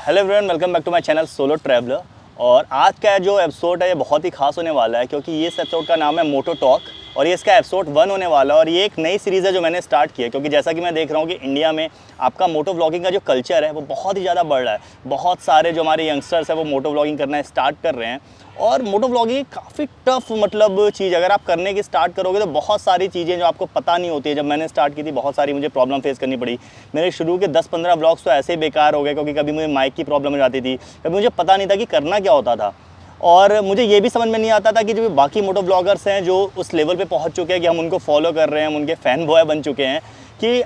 Hello everyone, welcome back to my channel solo traveller. और आज का जो एपिसोड है ये बहुत ही खास होने वाला है क्योंकि ये इस एपिसोड का नाम है मोटो टॉक और ये इसका एपिसोड 1 होने वाला है। और ये एक नई सीरीज़ है जो मैंने स्टार्ट की है क्योंकि जैसा कि मैं देख रहा हूँ कि इंडिया में आपका मोटो व्लॉगिंग का जो कल्चर है वो बहुत ही ज़्यादा बढ़ रहा है। बहुत सारे जो हमारे यंगस्टर्स हैं वो मोटो व्लॉगिंग करना स्टार्ट कर रहे हैं और मोटो व्लॉगिंग काफ़ी टफ चीज़, अगर आप करने की स्टार्ट करोगे तो बहुत सारी चीज़ें जो आपको पता नहीं होती है। जब मैंने स्टार्ट की थी बहुत सारी मुझे प्रॉब्लम फेस करनी पड़ी। मेरे शुरू के 10-15 व्लॉग्स तो ऐसे ही बेकार हो गए क्योंकि कभी मुझे माइक की प्रॉब्लम हो जाती थी, कभी मुझे पता नहीं था कि करना क्या होता था। और मुझे ये भी समझ में नहीं आता था कि जो बाकी मोटो ब्लॉगर्स हैं जो उस लेवल पे पहुंच चुके हैं कि हम उनको फॉलो कर रहे हैं, हम उनके फ़ैन बॉय बन चुके हैं, कि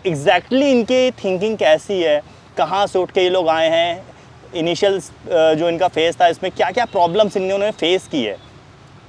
एग्जैक्टली इनके थिंकिंग कैसी है, कहाँ से उठ के ये लोग आए हैं, इनिशियल जो इनका फेस था इसमें क्या क्या प्रॉब्लम्स इन्होंने फेस की है।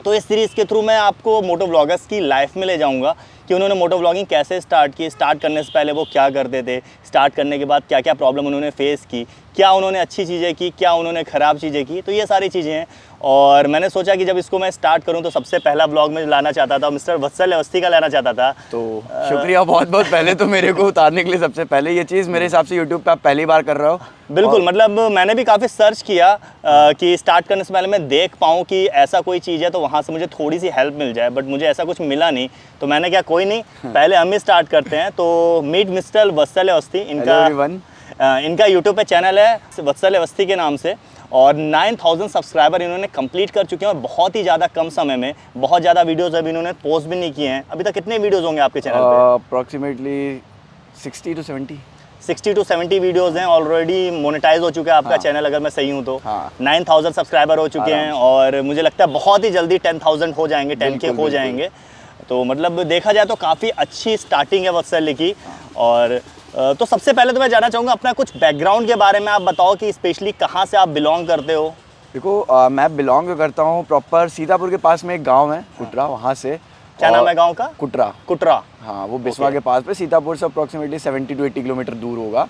तो इस सीरीज़ के थ्रू मैं आपको मोटो व्लॉगर्स की लाइफ में ले जाऊंगा कि उन्होंने मोटो व्लॉगिंग कैसे स्टार्ट की, स्टार्ट करने से पहले वो क्या करते थे, स्टार्ट करने के बाद क्या क्या प्रॉब्लम उन्होंने फेस की, क्या उन्होंने अच्छी चीज़ें की, क्या उन्होंने ख़राब चीज़ें की। तो ये सारी चीज़ें हैं और मैंने सोचा कि जब इसको मैं स्टार्ट करूं तो सबसे पहला ब्लॉग में लाना चाहता था मिस्टर वत्सल अवस्थी का लाना चाहता था। तो शुक्रिया बहुत बहुत पहले तो मेरे को उतारने के लिए। सबसे पहले ये चीज़ मेरे हिसाब से यूट्यूब पे आप पहली बार कर रहे हो। बिल्कुल, मतलब मैंने भी काफ़ी सर्च किया कि स्टार्ट करने से पहले मैं देख पाऊँ कि ऐसा कोई चीज़ है तो वहाँ से मुझे थोड़ी सी हेल्प मिल जाए, बट मुझे ऐसा कुछ मिला नहीं। तो मैंने क्या, कोई नहीं, पहले हम ही स्टार्ट करते हैं। तो मीट मिस्टर वत्सल अवस्थी, इनका यूट्यूब पे चैनल है वत्सल अवस्थी के नाम से और 9000 सब्सक्राइबर इन्होंने कंप्लीट कर चुके हैं और बहुत ही ज़्यादा कम समय में बहुत ज़्यादा वीडियोज़ अभी इन्होंने पोस्ट भी नहीं किए हैं। अभी तक कितने वीडियोज़ होंगे आपके चैनल पे? अप्रॉक्सीमेटली 60 to 70 वीडियोज़ हैं। ऑलरेडी मोनेटाइज हो चुका है आपका चैनल, अगर मैं सही हूँ तो। हाँ। 9000 सब्सक्राइबर हो चुके हैं और मुझे लगता है बहुत ही जल्दी 10,000 हो जाएंगे, 10K हो जाएंगे। तो मतलब देखा जाए तो काफ़ी अच्छी स्टार्टिंग है वत्सल की। और तो सबसे पहले तो मैं जानना चाहूँगा अपना कुछ बैकग्राउंड के बारे में आप बताओ कि स्पेशली कहाँ से आप बिलोंग करते हो। देखो मैं बिलोंग करता हूँ प्रॉपर सीतापुर के पास में एक गांव है कुटरा, वहाँ से। क्या नाम है गांव का? कुटरा। कुटरा, हाँ, वो बिस्वा के पास पे सीतापुर से अप्रॉक्सीमेटली 70 to 80 किलोमीटर दूर होगा।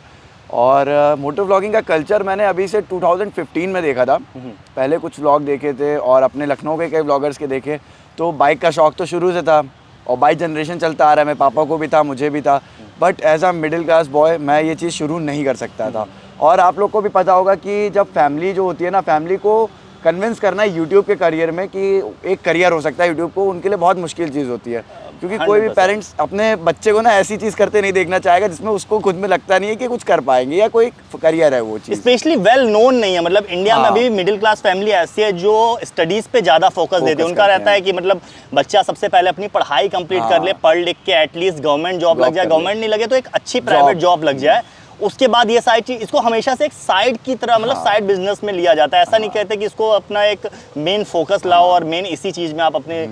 और मोटो व्लॉगिंग का कल्चर मैंने अभी से 2015 में देखा था। पहले कुछ व्लॉग देखे थे और अपने लखनऊ के कई व्लॉगर्स के देखे। तो बाइक का शौक तो शुरू से था और बाइक जनरेशन चलता आ रहा है, मेरे पापा को भी था, मुझे भी था। But as a middle class boy मैं ये चीज़ शुरू नहीं कर सकता था। और आप लोग को भी पता होगा कि जब फैमिली जो होती है ना, फैमिली को कन्विंस करना यूट्यूब के करियर में कि एक करियर हो सकता है यूट्यूब को, उनके लिए बहुत मुश्किल चीज़ होती है। क्योंकि कोई भी पेरेंट्स अपने बच्चे को ना ऐसी चीज़ करते नहीं देखना चाहेगा जिसमें उसको खुद में लगता नहीं है कि कुछ कर पाएंगे या कोई करियर है वो चीज़। स्पेशली वेल नोन नहीं है, मतलब इंडिया में अभी मिडिल क्लास फैमिली ऐसी है जो स्टडीज़ पे ज़्यादा फोकस देती है। उनका रहता है कि मतलब बच्चा सबसे पहले अपनी पढ़ाई कंप्लीट कर ले, पढ़ लिख के एटलीस्ट गवर्नमेंट जॉब लग जाए, गवर्नमेंट नहीं लगे तो एक अच्छी प्राइवेट जॉब लग जाए। उसके बाद ये सारी चीज, इसको हमेशा से एक साइड की तरह मतलब साइड बिजनेस में लिया जाता है। ऐसा नहीं कहते कि इसको अपना एक मेन फोकस लाओ और मेन इसी चीज में आप अपने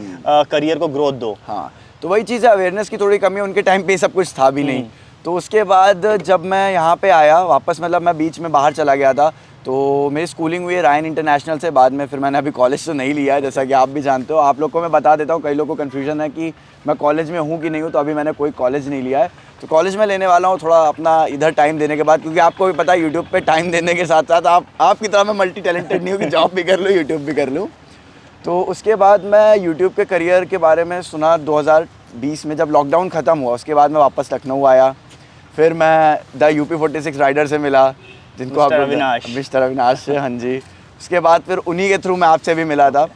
करियर को ग्रोथ दो। हाँ, तो वही चीज़ है, अवेयरनेस की थोड़ी कमी है। उनके टाइम पे सब कुछ था भी नहीं। तो उसके बाद जब मैं यहाँ पे आया वापस, मतलब मैं बीच में बाहर चला गया था, तो मेरी स्कूलिंग हुई है रायन इंटरनेशनल से। बाद में फिर मैंने अभी कॉलेज तो नहीं लिया है, जैसा कि आप भी जानते हो। आप लोग को मैं बता देता हूँ, कई लोगों को कन्फ्यूजन है कि मैं कॉलेज में हूँ कि नहीं हूँ, तो अभी मैंने कोई कॉलेज नहीं लिया है। तो कॉलेज में लेने वाला हूँ थोड़ा अपना इधर टाइम देने के बाद, क्योंकि आपको भी पता है यूट्यूब पे टाइम देने के साथ साथ आपकी तरह मैं मल्टी टैलेंटेड नहीं हूँ कि जॉब भी कर लूँ यूट्यूब भी कर लूँ। तो उसके बाद मैं यूट्यूब के करियर के बारे में सुना 2020 में, जब लॉकडाउन ख़त्म हुआ। उसके बाद मैं वापस लखनऊ आया। फिर मैं द UP46 राइडर से मिला, जिनको आप मिस्टर अविनाश से। हाँ जी। उसके बाद फिर उन्हीं के थ्रू मैं आपसे भी मिला था।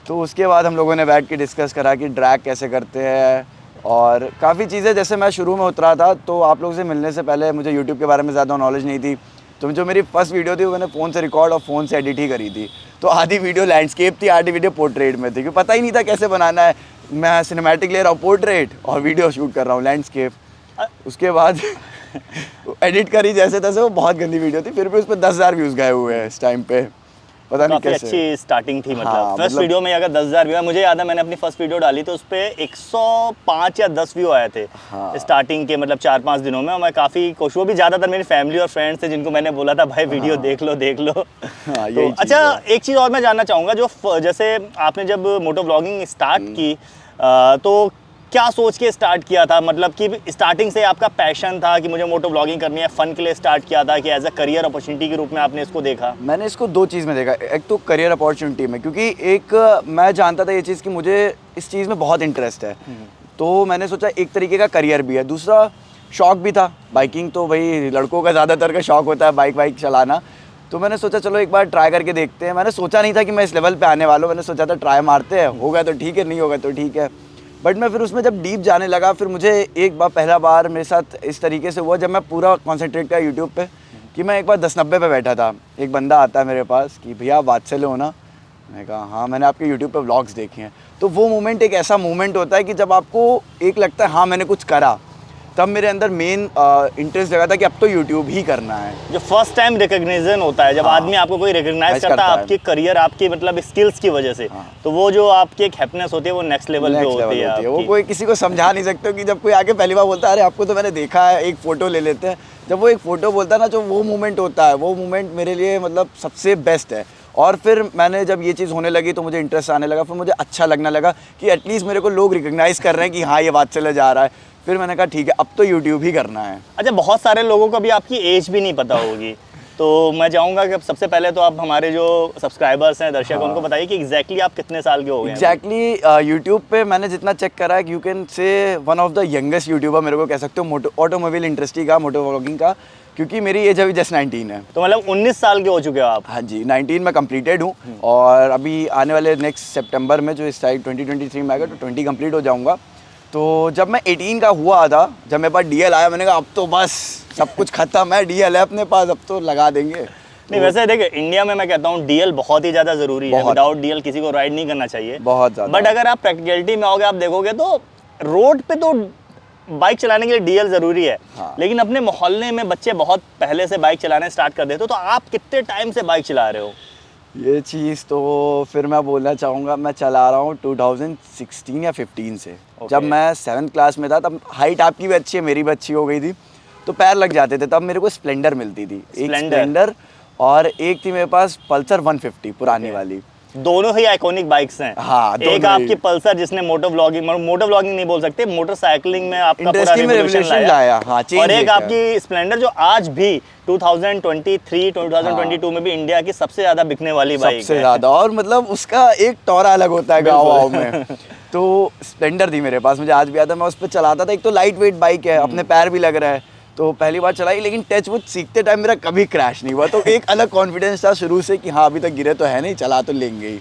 तो उसके बाद हम लोगों ने बैठ के डिस्कस करा कि ड्रैग कैसे करते हैं और काफ़ी चीज़ें। जैसे मैं शुरू में उतरा था तो आप लोगों से मिलने से पहले मुझे यूट्यूब के बारे में ज़्यादा नॉलेज नहीं थी। तो जो मेरी फर्स्ट वीडियो थी वो मैंने फ़ोन से रिकॉर्ड और फ़ोन से एडिट ही करी थी। तो आधी वीडियो लैंडस्केप थी, आधी वीडियो पोर्ट्रेट में थी, क्योंकि पता ही नहीं था कैसे बनाना है। मैं सिनेमैटिक ले रहा हूँ पोर्ट्रेट और वीडियो शूट कर रहा हूँ लैंडस्केप। उसके बाद एडिट करी जैसे तैसे, वो बहुत गंदी वीडियो थी। फिर भी उस पर 10,000 व्यूज़ गए हुए हैं इस टाइम पे, पता नहीं कैसे। अच्छी स्टार्टिंग थी, मतलब हाँ, फर्स्ट वीडियो में अगर 10,000 व्यू है। मुझे याद है मैंने अपनी फर्स्ट वीडियो डाली तो उस पर 105 या 10 व्यू आए थे। हाँ। स्टार्टिंग के मतलब 4-5 दिनों में। और मैं काफ़ी खुश, वो भी ज़्यादातर मेरी फैमिली और फ्रेंड्स थे जिनको मैंने बोला था भाई वीडियो देख लो देख लो। हाँ, तो अच्छा, एक चीज़ और मैं जानना चाहूँगा, जो जैसे आपने जब मोटो व्लॉगिंग स्टार्ट की तो क्या सोच के स्टार्ट किया था? मतलब कि स्टार्टिंग से आपका पैशन था कि मुझे मोटो व्लॉगिंग करनी है, फन के लिए स्टार्ट किया था कि एज अ करियर अपॉर्चुनिटी के रूप में आपने इसको देखा? मैंने इसको दो चीज़ में देखा। एक तो करियर अपॉर्चुनिटी में, क्योंकि एक मैं जानता था ये चीज़ कि मुझे इस चीज़ में बहुत इंटरेस्ट है। तो मैंने सोचा एक तरीके का करियर भी है। दूसरा शौक भी था, बाइकिंग तो भाई लड़कों का ज़्यादातर का शौक होता है, बाइक चलाना। तो मैंने सोचा चलो एक बार ट्राई करके देखते हैं। मैंने सोचा नहीं था कि मैं इस लेवल पे आने वाला हूँ, मैंने सोचा था ट्राई मारते हैं, होगा तो ठीक है, नहीं होगा तो ठीक है। बट मैं फिर उसमें जब डीप जाने लगा, फिर मुझे एक बार पहला बार मेरे साथ इस तरीके से हुआ जब मैं पूरा कॉन्सेंट्रेट किया यूट्यूब पे, कि मैं एक बार 1090 पे बैठा था। एक बंदा आता है मेरे पास कि भैया आप वात्सल्य हो ना? मैंने कहा हाँ, मैंने आपके यूट्यूब पे व्लॉग्स देखे हैं। तो वो मोमेंट एक ऐसा मोमेंट होता है कि जब आपको एक लगता है हाँ मैंने कुछ करा, तब मेरे अंदर मेन इंटरेस्ट जगा था कि अब तो यूट्यूब ही करना है। जो फर्स्ट टाइम रिकग्निशन होता है, जब हाँ, आदमी आपको कोई रिकग्नाइज करता है आपकी करियर, आपकी मतलब स्किल्स की वजह से, हाँ, तो वो जो आपकी एक हैप्पीनेस होती है वो नेक्स्ट लेवल पे होती है वो आपकी। कोई किसी को समझा नहीं सकते कि जब कोई आके पहली बार बोलता है अरे आपको तो मैंने देखा है, एक फ़ोटो ले लेते हैं। जब वो एक फ़ोटो बोलता है ना, जो वो मोमेंट होता है, वो मोमेंट मेरे लिए मतलब सबसे बेस्ट है। और फिर मैंने जब ये चीज़ होने लगी तो मुझे इंटरेस्ट आने लगा, फिर मुझे अच्छा लगने लगा कि एटलीस्ट मेरे को लोग रिकग्नाइज़ कर रहे हैं कि हाँ ये बात चला जा रहा है। फिर मैंने कहा ठीक है, अब तो यूट्यूब ही करना है। अच्छा, बहुत सारे लोगों को भी आपकी एज भी नहीं पता होगी, तो मैं चाहूँगा कि सबसे पहले तो आप हमारे जो सब्सक्राइबर्स हैं, दर्शक, उनको बताइए कि एग्जैक्टली आप कितने साल के हो गए हैं। एग्जैक्टली यूट्यूब पे मैंने जितना चेक करा है, you can say one of the youngest YouTuber मेरे को कह सकते हो ऑटोमोबाइल इंडस्ट्री का, मोटो व्लॉगिंग का, क्योंकि मेरी एज अभी जस्ट 19 है। तो मतलब 19 साल के हो चुके हो आप। हाँ जी, 19 में कंप्लीटेड हूँ और अभी आने वाले नेक्स्ट सितंबर में जो इस साइड 2023 में आएगा तो 20 कंप्लीट हो जाऊँगा। तो जब मैं 18 का हुआ था, जब मेरे पास डीएल आया, मैंने कहा अब तो बस सब कुछ खत्म है, डीएल है अपने पास, अब तो लगा देंगे। नहीं, वैसे देखिए इंडिया में मैं कहता हूँ डीएल बहुत ही ज़्यादा ज़रूरी है। बहुत। विदाउट डीएल किसी को राइड नहीं करना चाहिए, बहुत ज़्यादा। बट अगर आप प्रैक्टिकलिटी में आओगे, आप देखोगे तो रोड पे तो बाइक चलाने के लिए डीएल ज़रूरी है। हाँ। लेकिन अपने मोहल्ले में बच्चे बहुत पहले से बाइक चलाने स्टार्ट कर देते हो, तो आप कितने टाइम से बाइक चला रहे हो? ये चीज़ तो फिर मैं बोलना चाहूँगा, मैं चला रहा हूँ 2016 या 15 से। जब मैं 7th क्लास में था, तब हाइट आपकी भी अच्छी है, मेरी भी अच्छी हो गई थी, तो पैर लग जाते थे। तब मेरे को स्प्लेंडर मिलती थी, एक स्प्लेंडर और एक थी मेरे पास पल्सर 150 पुरानी वाली। दोनों ही आइकॉनिक बाइक्स हैं। हाँ, एक आपकी पल्सर जिसने मोटर व्लॉगिंग नहीं बोल सकते, मोटरसाइकिलिंग में आपका पूरा रिवोल्यूशन लाया। हाँ, और एक आपकी स्प्लेंडर जो आज भी 2023-2022 में भी इंडिया की सबसे ज्यादा बिकने वाली बाइक है। सबसे ज्यादा, और मतलब उसका एक टोरा अलग होता है गाँव में। तो स्प्लेंडर थी मेरे पास, मुझे आज भी याद है, मैं उस पर चलाता था। एक तो लाइट वेट बाइक है, अपने पैर भी लग रहा है, तो पहली बार चलाई, लेकिन टच वुड सीखते टाइम मेरा कभी क्रैश नहीं हुआ। तो एक अलग कॉन्फिडेंस था शुरू से कि हाँ अभी तक गिरे तो है नहीं, चला तो लेंगे ही।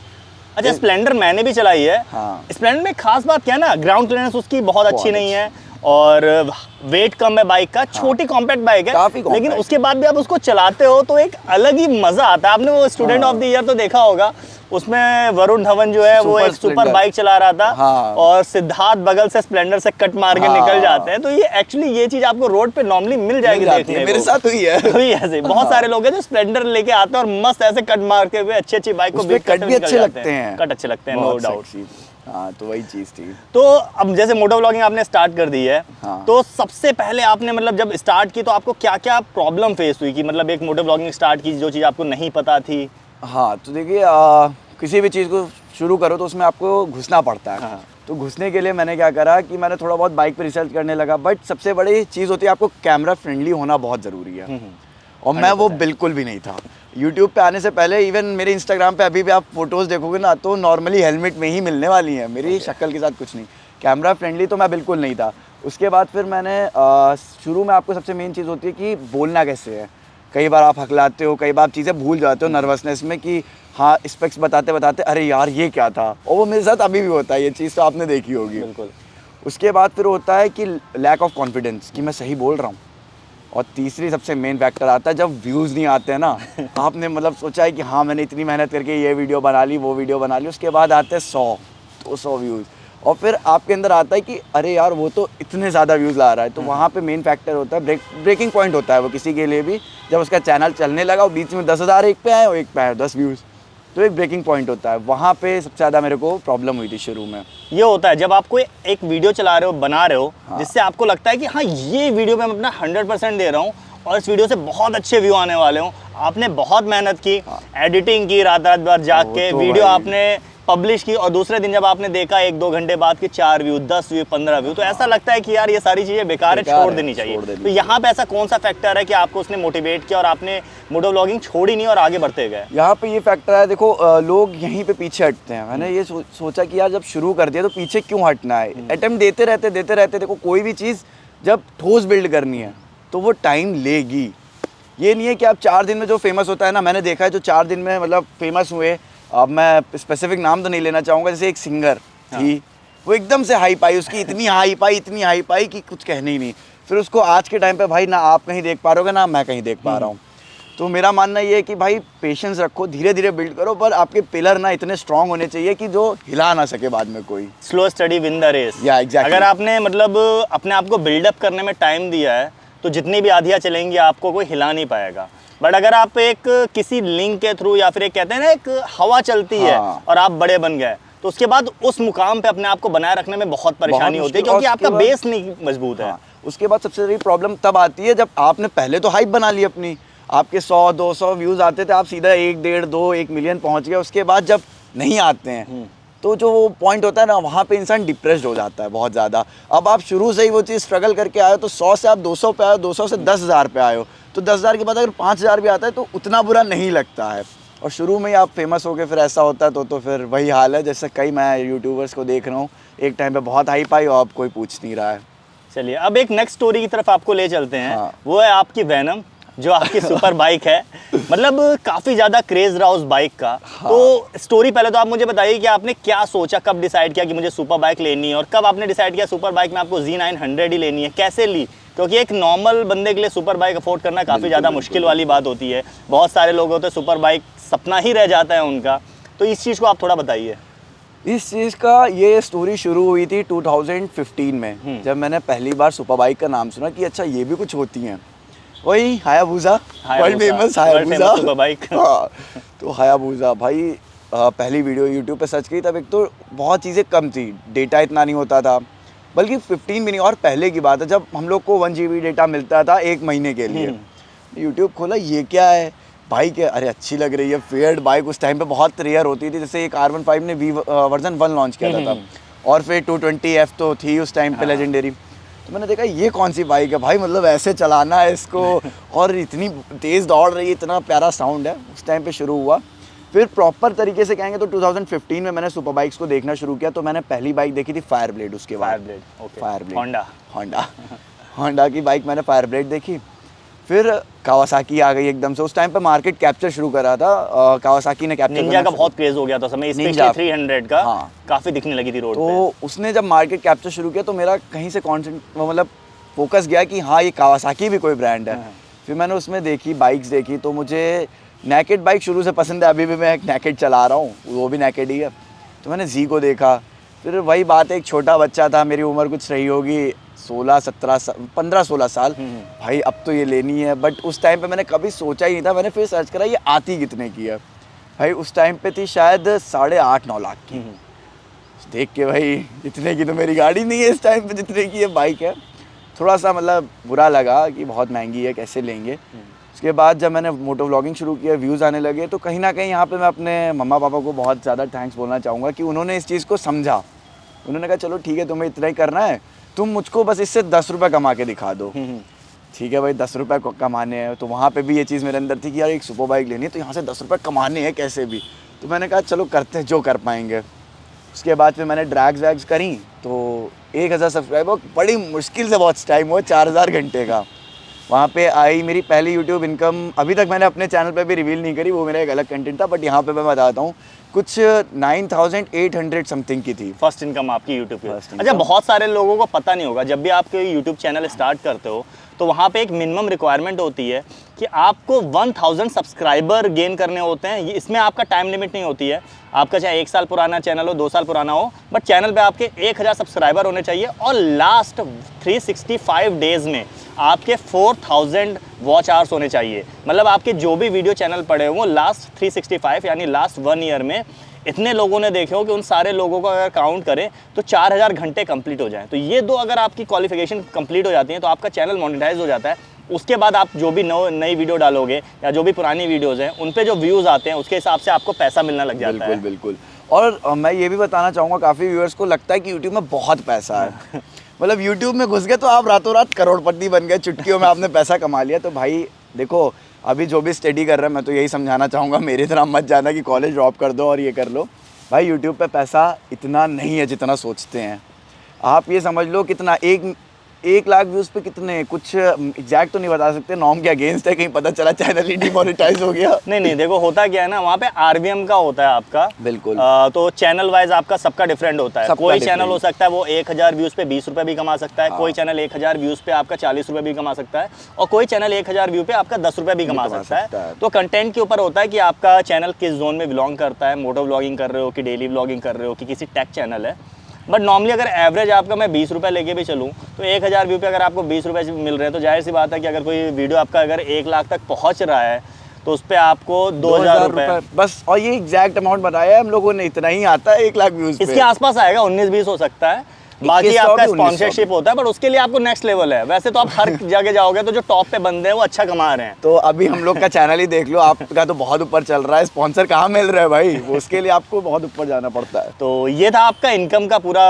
अच्छा, स्प्लेंडर मैंने भी चलाई है। हाँ। स्प्लेंडर में खास बात क्या है ना, ग्राउंड क्लियरेंस उसकी बहुत अच्छी नहीं है और वेट कम है बाइक का। छोटी कॉम्पैक्ट बाइक है, काफी compact। लेकिन उसके बाद भी आप उसको चलाते हो तो एक अलग ही मजा आता है। आपने वो स्टूडेंट ऑफ द ईयर तो देखा होगा, उसमें वरुण धवन जो है वो एक सुपर बाइक चला रहा था। हाँ। और सिद्धार्थ बगल से स्प्लेंडर से कट मार के निकल जाते हैं। तो ये एक्चुअली ये चीज आपको रोड पे नॉर्मली मिल जाएगी देखने को। मेरे साथ हुई है। तो ऐसे बहुत सारे लोग हैं जो स्प्लेंडर लेके आते हैं और मस्त ऐसे कट मारते हुए अच्छी अच्छी बाइक को बीट कट भी अच्छे लगते हैं, कट अच्छे लगते हैं, नो डाउट। हाँ, तो वही चीज़ थी। तो अब जैसे मोटो व्लॉगिंग आपने स्टार्ट कर दी है, हाँ। तो सबसे पहले आपने मतलब जब स्टार्ट की तो आपको क्या क्या प्रॉब्लम फेस हुई कि मतलब एक मोटो व्लॉगिंग स्टार्ट की जो चीज़ आपको नहीं पता थी? हाँ, तो देखिए किसी भी चीज़ को शुरू करो तो उसमें आपको घुसना पड़ता है। हाँ। तो घुसने के लिए मैंने क्या करा कि मैंने थोड़ा बहुत बाइक पे रिसर्च करने लगा। बट सबसे बड़ी चीज़ होती है आपको कैमरा फ्रेंडली होना बहुत ज़रूरी है। और मैं वो बिल्कुल भी नहीं था। यूट्यूब पे आने से पहले इवन मेरे इंस्टाग्राम पे अभी भी आप फोटोज़ देखोगे ना, तो नॉर्मली हेलमेट में ही मिलने वाली है, मेरी शक्ल के साथ कुछ नहीं। कैमरा फ्रेंडली तो मैं बिल्कुल नहीं था। उसके बाद फिर मैंने शुरू में आपको सबसे मेन चीज़ होती है कि बोलना कैसे है। कई बार आप हकलाते हो, कई बार आप चीज़ें भूल जाते हो नर्वसनेस में कि हाँ स्पेक्स बताते बताते अरे यार ये क्या था। और वो मेरे साथ अभी भी होता है, ये चीज़ तो आपने देखी होगी। बिल्कुल। उसके बाद फिर होता है कि लैक ऑफ कॉन्फिडेंस कि मैं सही बोल रहा हूँ। और तीसरी सबसे मेन फैक्टर आता है जब व्यूज़ नहीं आते हैं ना। आपने मतलब सोचा है कि हाँ मैंने इतनी मेहनत करके ये वीडियो बना ली, वो वीडियो बना ली, उसके बाद आते हैं 100-200 व्यूज़, और फिर आपके अंदर आता है कि अरे यार वो तो इतने ज़्यादा व्यूज़ ला रहा है। तो वहाँ पे मेन फैक्टर होता है, ब्रेकिंग पॉइंट होता है वो किसी के लिए भी, जब उसका चैनल चलने लगा और बीच में 10,000 एक पे आए और एक पे आए 10 व्यूज़, तो एक ब्रेकिंग पॉइंट होता है। वहाँ पे सबसे ज़्यादा मेरे को प्रॉब्लम हुई थी शुरू में। ये होता है जब आप कोई एक वीडियो चला रहे हो, बना रहे हो, जिससे आपको लगता है कि हाँ ये वीडियो में मैं अपना 100% दे रहा हूँ और इस वीडियो से बहुत अच्छे व्यू आने वाले हों। आपने बहुत मेहनत की, एडिटिंग की, रात रात भर जाग के तो वीडियो आपने पब्लिश की, और दूसरे दिन जब आपने देखा 1-2 घंटे बाद के 4 व्यू, 10 व्यू, 15 व्यू, तो ऐसा लगता है कि यार ये सारी चीज़ें बेकार है, छोड़ देनी चाहिए। तो यहाँ पे ऐसा कौन सा फैक्टर है कि आपको उसने मोटिवेट किया और आपने मोटो व्लॉगिंग छोड़ी नहीं और आगे बढ़ते गए? यहाँ पे ये फैक्टर है, देखो लोग यहीं पे पीछे हटते हैं। मैंने ये सोचा कि यार जब शुरू कर दिया तो पीछे क्यों हटना है। अटेम्प्ट देते रहते। देखो कोई भी चीज़ जब ठोस बिल्ड करनी है तो वो टाइम लेगी। ये नहीं है कि आप 4 दिन में जो फेमस होता है ना, मैंने देखा है जो 4 दिन में मतलब फेमस हुए, अब मैं स्पेसिफिक नाम तो नहीं लेना चाहूँगा, जैसे एक सिंगर थी, वो एकदम से हाई पाई, उसकी इतनी हाई पाई कि कुछ कहने ही नहीं। फिर उसको आज के टाइम पे भाई ना आप कहीं देख पा रहे हो ना मैं कहीं देख पा रहा हूँ। तो मेरा मानना ये है कि भाई पेशेंस रखो, धीरे धीरे बिल्ड करो, पर आपके पिलर ना इतने स्ट्रांग होने चाहिए कि जो हिला ना सके बाद में कोई। Slow study win the race. या एग्जैक्टली। अगर आपने मतलब अपने आप को बिल्डअप करने में टाइम दिया है तो जितनी भी आंधियाँ चलेंगी आपको कोई हिला नहीं पाएगा। बट अगर आप एक किसी लिंक के थ्रू या फिर एक कहते हैं ना एक हवा चलती है और आप बड़े बन गए, तो उसके बाद उस मुकाम पे अपने आप को बनाए रखने में बहुत परेशानी होती है, क्योंकि आपका बेस नहीं मजबूत है। उसके बाद सबसे बड़ी प्रॉब्लम तब आती है जब आपने पहले तो हाइप बना ली अपनी, आपके 100-200 व्यूज़ आते थे, आप सीधा 1, 1.5, 2, 1 मिलियन पहुंच गए। उसके बाद जब नहीं आते हैं तो जो वो पॉइंट होता है ना, वहाँ पे इंसान डिप्रेस्ड हो जाता है बहुत ज़्यादा। अब आप शुरू से ही वो चीज़ स्ट्रगल करके आए हो, तो 100 से आप 200 पे आए हो, 200 से 10,000 पे आए हो, तो 10,000 के बाद अगर 5,000 भी आता है तो उतना बुरा नहीं लगता है। और शुरू में ही आप फेमस हो गए फिर ऐसा होता है तो फिर वही हाल है जैसे कई मैं यूट्यूबर्स को देख रहा हूँ, एक टाइम पे बहुत हाइप आई और अब कोई पूछ नहीं रहा है। चलिए अब एक नेक्स्ट स्टोरी की तरफ आपको ले चलते हैं। हाँ। वो है आपकी वैनम, जो आपकी सुपर बाइक है। मतलब काफ़ी ज़्यादा क्रेज रहा उस बाइक का। हाँ। तो स्टोरी पहले तो आप मुझे बताइए कि आपने क्या सोचा, कब डिसाइड किया कि मुझे सुपर बाइक लेनी है, और कब आपने डिसाइड किया सुपर बाइक में आपको Z900 ही लेनी है, कैसे ली? क्योंकि एक नॉर्मल बंदे के लिए सुपर बाइक अफोर्ड करना काफ़ी ज़्यादा मुश्किल वाली बात होती है। बहुत सारे लोग होते हैं सुपर बाइक सपना ही रह जाता है उनका। तो इस चीज़ को आप थोड़ा बताइए। इस चीज़ का ये स्टोरी शुरू हुई थी 2015 में, जब मैंने पहली बार सुपर बाइक का नाम सुना कि अच्छा ये भी कुछ होती हैं। वही Hayabusa, world famous Hayabusa super bike. हाँ, तो हायाबुसा भाई पहली वीडियो यूट्यूब पे सर्च की, तब एक तो बहुत चीज़ें कम थी, डेटा इतना नहीं होता था, बल्कि 15 भी नहीं, और पहले की बात है जब हम लोग को 1 GB डेटा मिलता था 1 महीने के लिए। यूट्यूब खोला, ये क्या है बाइक है, अरे अच्छी लग रही है। फेयर्ड बाइक उस टाइम पे बहुत रेयर होती थी, जैसे एक R15 ने वर्जन 1 लॉन्च किया था तब, और फिर 220F तो थी उस टाइम पे लेजेंडरी। तो मैंने देखा ये कौन सी बाइक है भाई, मतलब ऐसे चलाना है इसको, और इतनी तेज़ दौड़ रही है, इतना प्यारा साउंड है। उस टाइम पे शुरू हुआ। फिर प्रॉपर तरीके से कहेंगे तो 2015 में मैंने सुपर बाइक्स को देखना शुरू किया। तो मैंने पहली बाइक देखी थी फायर ब्लेड, उसके बाद फायर ब्लेड होंडा की बाइक मैंने फायर ब्लेड देखी। फिर कावासाकी आ गई एकदम से, उस टाइम पे मार्केट कैप्चर शुरू करा था, कावासाकी ने कैप्चर निंजा का बहुत क्रेज हो गया था समय, स्पेशली 300 का। हाँ। काफ़ी दिखने लगी थी रोड पे। तो उसने जब मार्केट कैप्चर शुरू किया तो मेरा कहीं से मतलब फोकस गया कि हाँ ये कावासाकी भी कोई ब्रांड है। फिर मैंने उसमें देखी, बाइक्स देखी, तो मुझे नेकेड बाइक शुरू से पसंद है, अभी भी मैं एक नेकेड चला रहा हूँ, वो भी नेकेड ही है। तो मैंने जी को देखा। फिर वही बात है, एक छोटा बच्चा था, मेरी उम्र कुछ रही होगी 15-16 साल, भाई अब तो ये लेनी है। बट उस टाइम पे मैंने कभी सोचा ही नहीं था। मैंने फिर सर्च करा ये आती कितने की है, भाई उस टाइम पे थी शायद 8.5-9 लाख की। देख के भाई इतने की तो मेरी गाड़ी नहीं है इस टाइम पे जितने की ये बाइक है। थोड़ा सा मतलब बुरा लगा कि बहुत महंगी है, कैसे लेंगे। उसके बाद जब मैंने मोटो व्लॉगिंग शुरू किया, व्यूज़ आने लगे, तो कहीं ना कहीं यहाँ पे मैं अपने मम्मा पापा को बहुत ज़्यादा थैंक्स बोलना चाहूँगा कि उन्होंने इस चीज़ को समझा। उन्होंने कहा चलो ठीक है, तुम्हें इतना ही करना है, तुम मुझको बस इससे 10 रुपये कमा के दिखा दो। ठीक है भाई, 10 रुपये कमाने हैं। तो वहाँ पे भी ये चीज़ मेरे अंदर थी कि यार एक सुपर बाइक लेनी है, तो यहाँ से 10 रुपये कमाने हैं कैसे भी। तो मैंने कहा चलो करते हैं जो कर पाएंगे। उसके बाद फिर मैंने ड्रैग्स वैग्स करी, तो 1000 सब्सक्राइबर बड़ी मुश्किल से बहुत टाइम हुआ, 4000 घंटे का। वहाँ पे आई मेरी पहली यूट्यूब इनकम। अभी तक मैंने अपने चैनल पे भी रिवील नहीं करी, वो मेरा एक अलग कंटेंट था, बट यहाँ पे मैं बताता हूँ, कुछ 9800 समथिंग की थी फर्स्ट इनकम आपकी यूट्यूब पे। अच्छा, बहुत सारे लोगों को पता नहीं होगा, जब भी आप कोई यूट्यूब चैनल स्टार्ट करते हो तो वहाँ पे एक मिनिमम रिक्वायरमेंट होती है कि आपको 1000 सब्सक्राइबर गेन करने होते हैं। इसमें आपका टाइम लिमिट नहीं होती है, आपका चाहे 1 साल पुराना चैनल हो, 2 साल पुराना हो, बट चैनल पे आपके 1000 सब्सक्राइबर होने चाहिए, और लास्ट 365 डेज़ में आपके 4000 वॉच आवर्स होने चाहिए। मतलब आपके जो भी वीडियो चैनल पड़े हो वो लास्ट 365 यानी लास्ट 1 ईयर में इतने लोगों ने देखे हो कि उन सारे लोगों को अगर काउंट करें तो 4000 घंटे कंप्लीट हो जाएं। तो ये दो अगर आपकी क्वालिफिकेशन कंप्लीट हो जाती हैं तो आपका चैनल मोनेटाइज हो जाता है। उसके बाद आप जो भी नई वीडियो डालोगे या जो भी पुरानी वीडियोज़ हैं उन पे जो व्यूज़ आते हैं उसके हिसाब से आपको पैसा मिलना लग जाता है। बिल्कुल। और मैं ये भी बताना चाहूँगा, काफ़ी व्यूअर्स को लगता है कि यूट्यूब में बहुत पैसा है। मतलब यूट्यूब में घुस गए तो आप रातों रात करोड़पति बन गए, चुटकियों में आपने पैसा कमा लिया। तो भाई देखो, अभी जो भी स्टडी कर रहे हैं, मैं तो यही समझाना चाहूँगा, मेरी तरह मत जाना कि कॉलेज ड्रॉप कर दो और ये कर लो। भाई यूट्यूब पे पैसा इतना नहीं है जितना सोचते हैं। आप ये समझ लो कितना, 1 लाख व्यूज़ पे कितने, कुछ एग्जैक्ट तो नहीं बता सकते, नॉर्म के अगेंस्ट है, कहीं पता चला चैनल ही डिमोनेटाइज हो गया। नहीं देखो होता क्या है ना, वहाँ पे आरवीएम का होता है आपका, बिल्कुल। तो चैनल वाइज आपका सबका डिफरेंट होता है। सबका कोई different। चैनल हो सकता है वो 1000 व्यूज़ पे 20 रुपये भी कमा सकता है, हाँ। कोई चैनल 1000 व्यूज़ पे आपका 40 रुपये भी कमा सकता है, और कोई चैनल 1000 व्यू पे आपका 10 रुपये भी कमा सकता है। तो कंटेंट के ऊपर होता है कि आपका चैनल किस जोन में बिलोंग करता है, मोटो व्लॉगिंग कर रहे हो कि डेली व्लॉगिंग कर रहे हो कि किसी टेक चैनल है। बट नॉर्मली अगर एवरेज आपका मैं 20 रुपये लेके भी चलूँ तो 1000 व्यू पे अगर आपको 20 रुपये मिल रहे हैं तो जाहिर सी बात है कि अगर कोई वीडियो आपका अगर 1 लाख तक पहुँच रहा है तो उस पर आपको 2000 रुपये बस। और ये एग्जैक्ट अमाउंट बताया है हम लोगों ने, इतना ही आता है 1 लाख व्यूज़ पे। इसके आसपास आएगा, 19-20 हो सकता है, बाकी 2100 आपका भी 1900 स्पॉन्सरशिप होता है, बट उसके लिए आपको नेक्स्ट लेवल है। वैसे तो आप हर जगह जाओगे तो जो टॉप पे बंदे हैं वो अच्छा कमा रहे हैं। तो अभी हम लोग का चैनल ही देख लो, आपका तो बहुत ऊपर चल रहा है, स्पॉन्सर कहाँ मिल रहा है भाई, वो उसके लिए आपको बहुत ऊपर जाना पड़ता है। तो ये था आपका इनकम का पूरा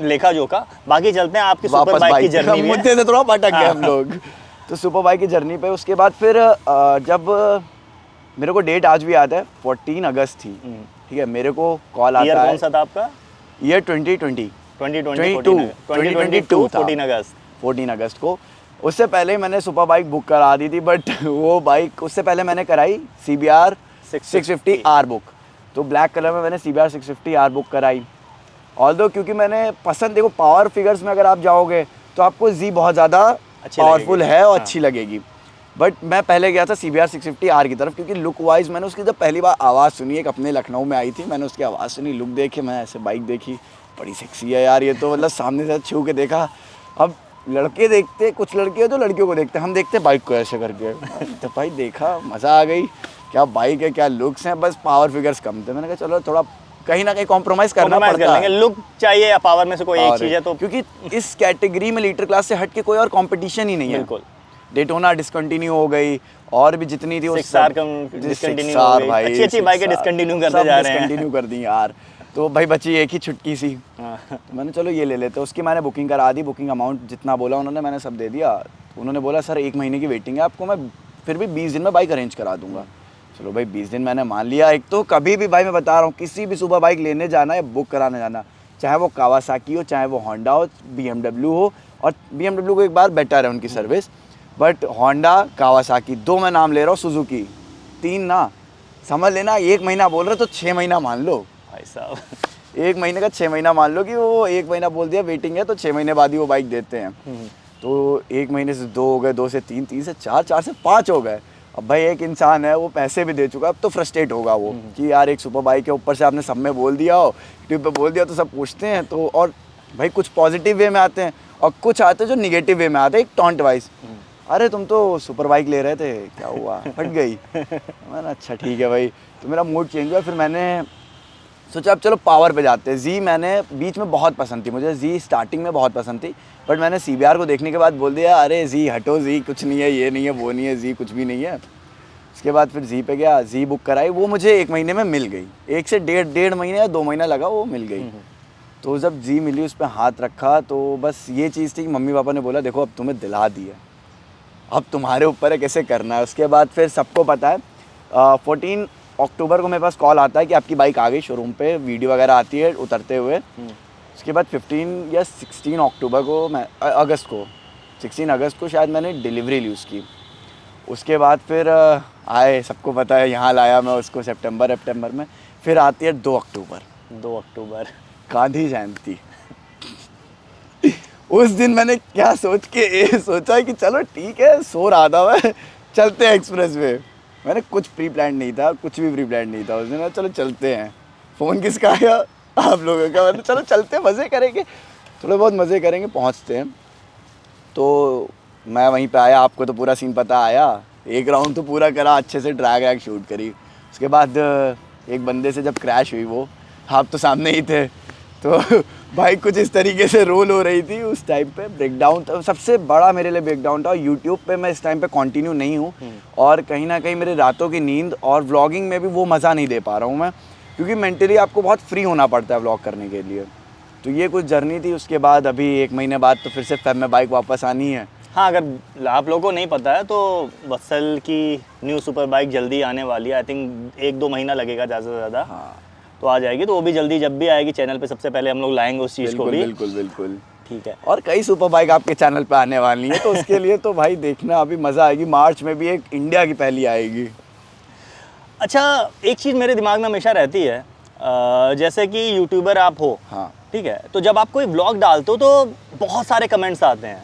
लेखा जोखा। बाकी चलते हैं आपकी सुपर बाइक की जर्नी में। मुद्दे से थोड़ा भटक गए हम लोग। तो सुपर बाइक की जर्नी पे उसके बाद फिर जब मेरे को डेट आज भी याद है, 14 अगस्त थी, ठीक है, मेरे को कॉल आता है। ईयर कौन सा था आपका? ईयर 2020 2022 14 अगस्त 14 अगस्त को। उससे पहले मैंने सुपर बाइक बुक करा दी थी, बट वो बाइक उससे पहले मैंने कराई CBR 650 R बुक। तो ब्लैक कलर में मैंने CBR 650 R बुक कराई। ऑल्दो क्योंकि मैंने पसंद, देखो पावर फिगर्स में अगर आप जाओगे तो आपको जी बहुत ज़्यादा पावरफुल है और अच्छी लगेगी। बट मैं पहले गया था CBR 650 R की तरफ, क्योंकि लुक वाइज मैंने उसकी जब पहली बार आवाज़ सुनी, एक अपने लखनऊ में आई थी, मैंने उसकी आवाज़ सुनी, लुक देखे, मैं ऐसे बाइक देखी, बड़ी सेक्सी है यार ये तो, मतलब सामने से छू के देखा। अब लड़के देखते, कुछ लड़के हैं जो लड़कियों को देखते, हम देखते बाइक को ऐसे करके, तो भाई देखा, मज़ा आ गई, क्या बाइक है, क्या लुक्स हैं, बस पावर फिगर्स कम थे। मैंने कहा चलो थोड़ा कहीं ना कहीं कॉम्प्रोमाइज़ करना पड़ता है, लुक चाहिए या पावर में से कोई एक चीज़ है तो, क्योंकि इस कैटेगरी में लीटर क्लास से हट के कोई और कंपटीशन ही नहीं है। बिल्कुल। डेटोना डिसकंटिन्यू हो गई, और भी जितनी थी वो सब डिसकंटिन्यू हो गई, अच्छी बाइकें डिसकंटिन्यू करते जा रहे हैं, डिसकंटिन्यू कर दी यार। तो भाई बची एक ही छुटकी सी, तो मैंने चलो ये ले लेते। उसकी मैंने बुकिंग करा दी, बुकिंग अमाउंट जितना बोला उन्होंने मैंने सब दे दिया। उन्होंने बोला सर 1 महीने की वेटिंग है आपको, मैं फिर भी 20 दिन में बाइक अरेंज करा दूंगा। चलो भाई 20 दिन मैंने मान लिया। एक तो कभी भी भाई मैं बता रहा हूँ, किसी भी सुपर बाइक लेने जाना या बुक कराने जाना, चाहे वो कावासाकी हो, चाहे वो होंडा हो, BMW हो, और BMW को एक बार बेटर है उनकी सर्विस, बट होंडा, कावासाकी, 2 मैं नाम ले रहा हूँ, सुजुकी 3 ना, समझ लेना 1 महीना बोल रहे तो 6 महीना मान लो भाई साहब। 1 महीने का 6 महीना मान लो कि वो 1 महीना बोल दिया वेटिंग है, तो 6 महीने बाद ही वो बाइक देते हैं। तो 1 महीने से 2 हो गए, 2 से 3, 3 से 4, 4 से 5 हो गए। अब भाई एक इंसान है, वो पैसे भी दे चुका, अब तो फ्रस्ट्रेट होगा वो कि यार एक सुपर बाइक है, ऊपर से आपने सब में बोल दिया हो, यूट्यूब पे बोल दिया तो सब पूछते हैं। तो और भाई कुछ पॉजिटिव वे में आते हैं और कुछ आते हैं जो निगेटिव वे में आते हैं, एक टॉन्ट वाइज, अरे तुम तो सुपर बाइक ले रहे थे, क्या हुआ, फट गई। मैंने अच्छा ठीक है भाई, तो मेरा मूड चेंज हुआ। फिर मैंने सोचा अब चलो पावर पे जाते हैं। जी मैंने बीच में बहुत पसंद थी मुझे, जी स्टार्टिंग में बहुत पसंद थी, बट मैंने CBR को देखने के बाद बोल दिया अरे जी हटो, जी कुछ नहीं है, ये नहीं है, वो नहीं है, जी कुछ भी नहीं है। उसके बाद फिर जी पे गया, जी बुक कराई, वो मुझे 1 महीने में मिल गई, 1 से डेढ़ महीने या 2 महीना लगा, वो मिल गई। तो जब जी मिली, उस पर हाथ रखा, तो बस ये चीज़ थी कि मम्मी पापा ने बोला देखो अब तुम्हें दिला दी है, अब तुम्हारे ऊपर है कैसे करना है। उसके बाद फिर सबको पता है 14 अक्टूबर को मेरे पास कॉल आता है कि आपकी बाइक आ गई शोरूम पे, वीडियो वगैरह आती है उतरते हुए। उसके बाद 15 या 16 अक्टूबर को मैं अगस्त को 16 अगस्त को शायद मैंने डिलीवरी ली उसकी। उसके बाद फिर आए, सबको पता है, यहाँ लाया मैं उसको सितंबर में। फिर आती है 2 अक्टूबर गांधी जयंती। उस दिन मैंने क्या सोचा कि चलो ठीक है, सो रहा था मैं, चलते हैं एक्सप्रेस वे। मैंने कुछ प्री प्लान नहीं था, कुछ भी प्री प्लान नहीं था उस दिन। चलो चलते हैं, फ़ोन किसका आया, आप लोगों का। मतलब चलो चलते हैं, मज़े करेंगे, थोड़े बहुत मज़े करेंगे, पहुंचते हैं। तो मैं वहीं पे आया, आपको तो पूरा सीन पता, आया, एक राउंड तो पूरा करा, अच्छे से ड्रैग वैग शूट करी। उसके बाद एक बंदे से जब क्रैश हुई, वो आप तो सामने ही थे, तो बाइक कुछ इस तरीके से रोल हो रही थी उस टाइम पे। ब्रेकडाउन था सबसे बड़ा मेरे लिए, ब्रेकडाउन था। यूट्यूब पे मैं इस टाइम पे कंटिन्यू नहीं हूँ, और कहीं ना कहीं मेरे रातों की नींद और व्लॉगिंग में भी वो मज़ा नहीं दे पा रहा हूँ मैं, क्योंकि मेंटली आपको बहुत फ्री होना पड़ता है व्लॉग करने के लिए। तो ये कुछ जर्नी थी। उसके बाद अभी 1 महीने बाद तो फिर से फेब में बाइक वापस आनी है। हाँ, अगर आप लोगों को नहीं पता है तो वत्सल की न्यू सुपर बाइक जल्दी आने वाली है। आई थिंक 1-2 महीना लगेगा ज़्यादा से ज़्यादा। हाँ, तो आ जाएगी, तो वो भी जल्दी जब भी आएगी चैनल पे सबसे पहले हम लोग लाएंगे उस चीज़ को भी। बिल्कुल। ठीक है। और कई सुपर बाइक आपके चैनल पे आने वाली है, तो उसके लिए तो भाई देखना, अभी मज़ा आएगी। मार्च में भी एक इंडिया की पहली आएगी। अच्छा, एक चीज़ मेरे दिमाग में हमेशा रहती है, जैसे कि यूट्यूबर आप हो, हाँ ठीक है, तो जब आप कोई व्लॉग डालते हो तो बहुत सारे कमेंट्स आते हैं,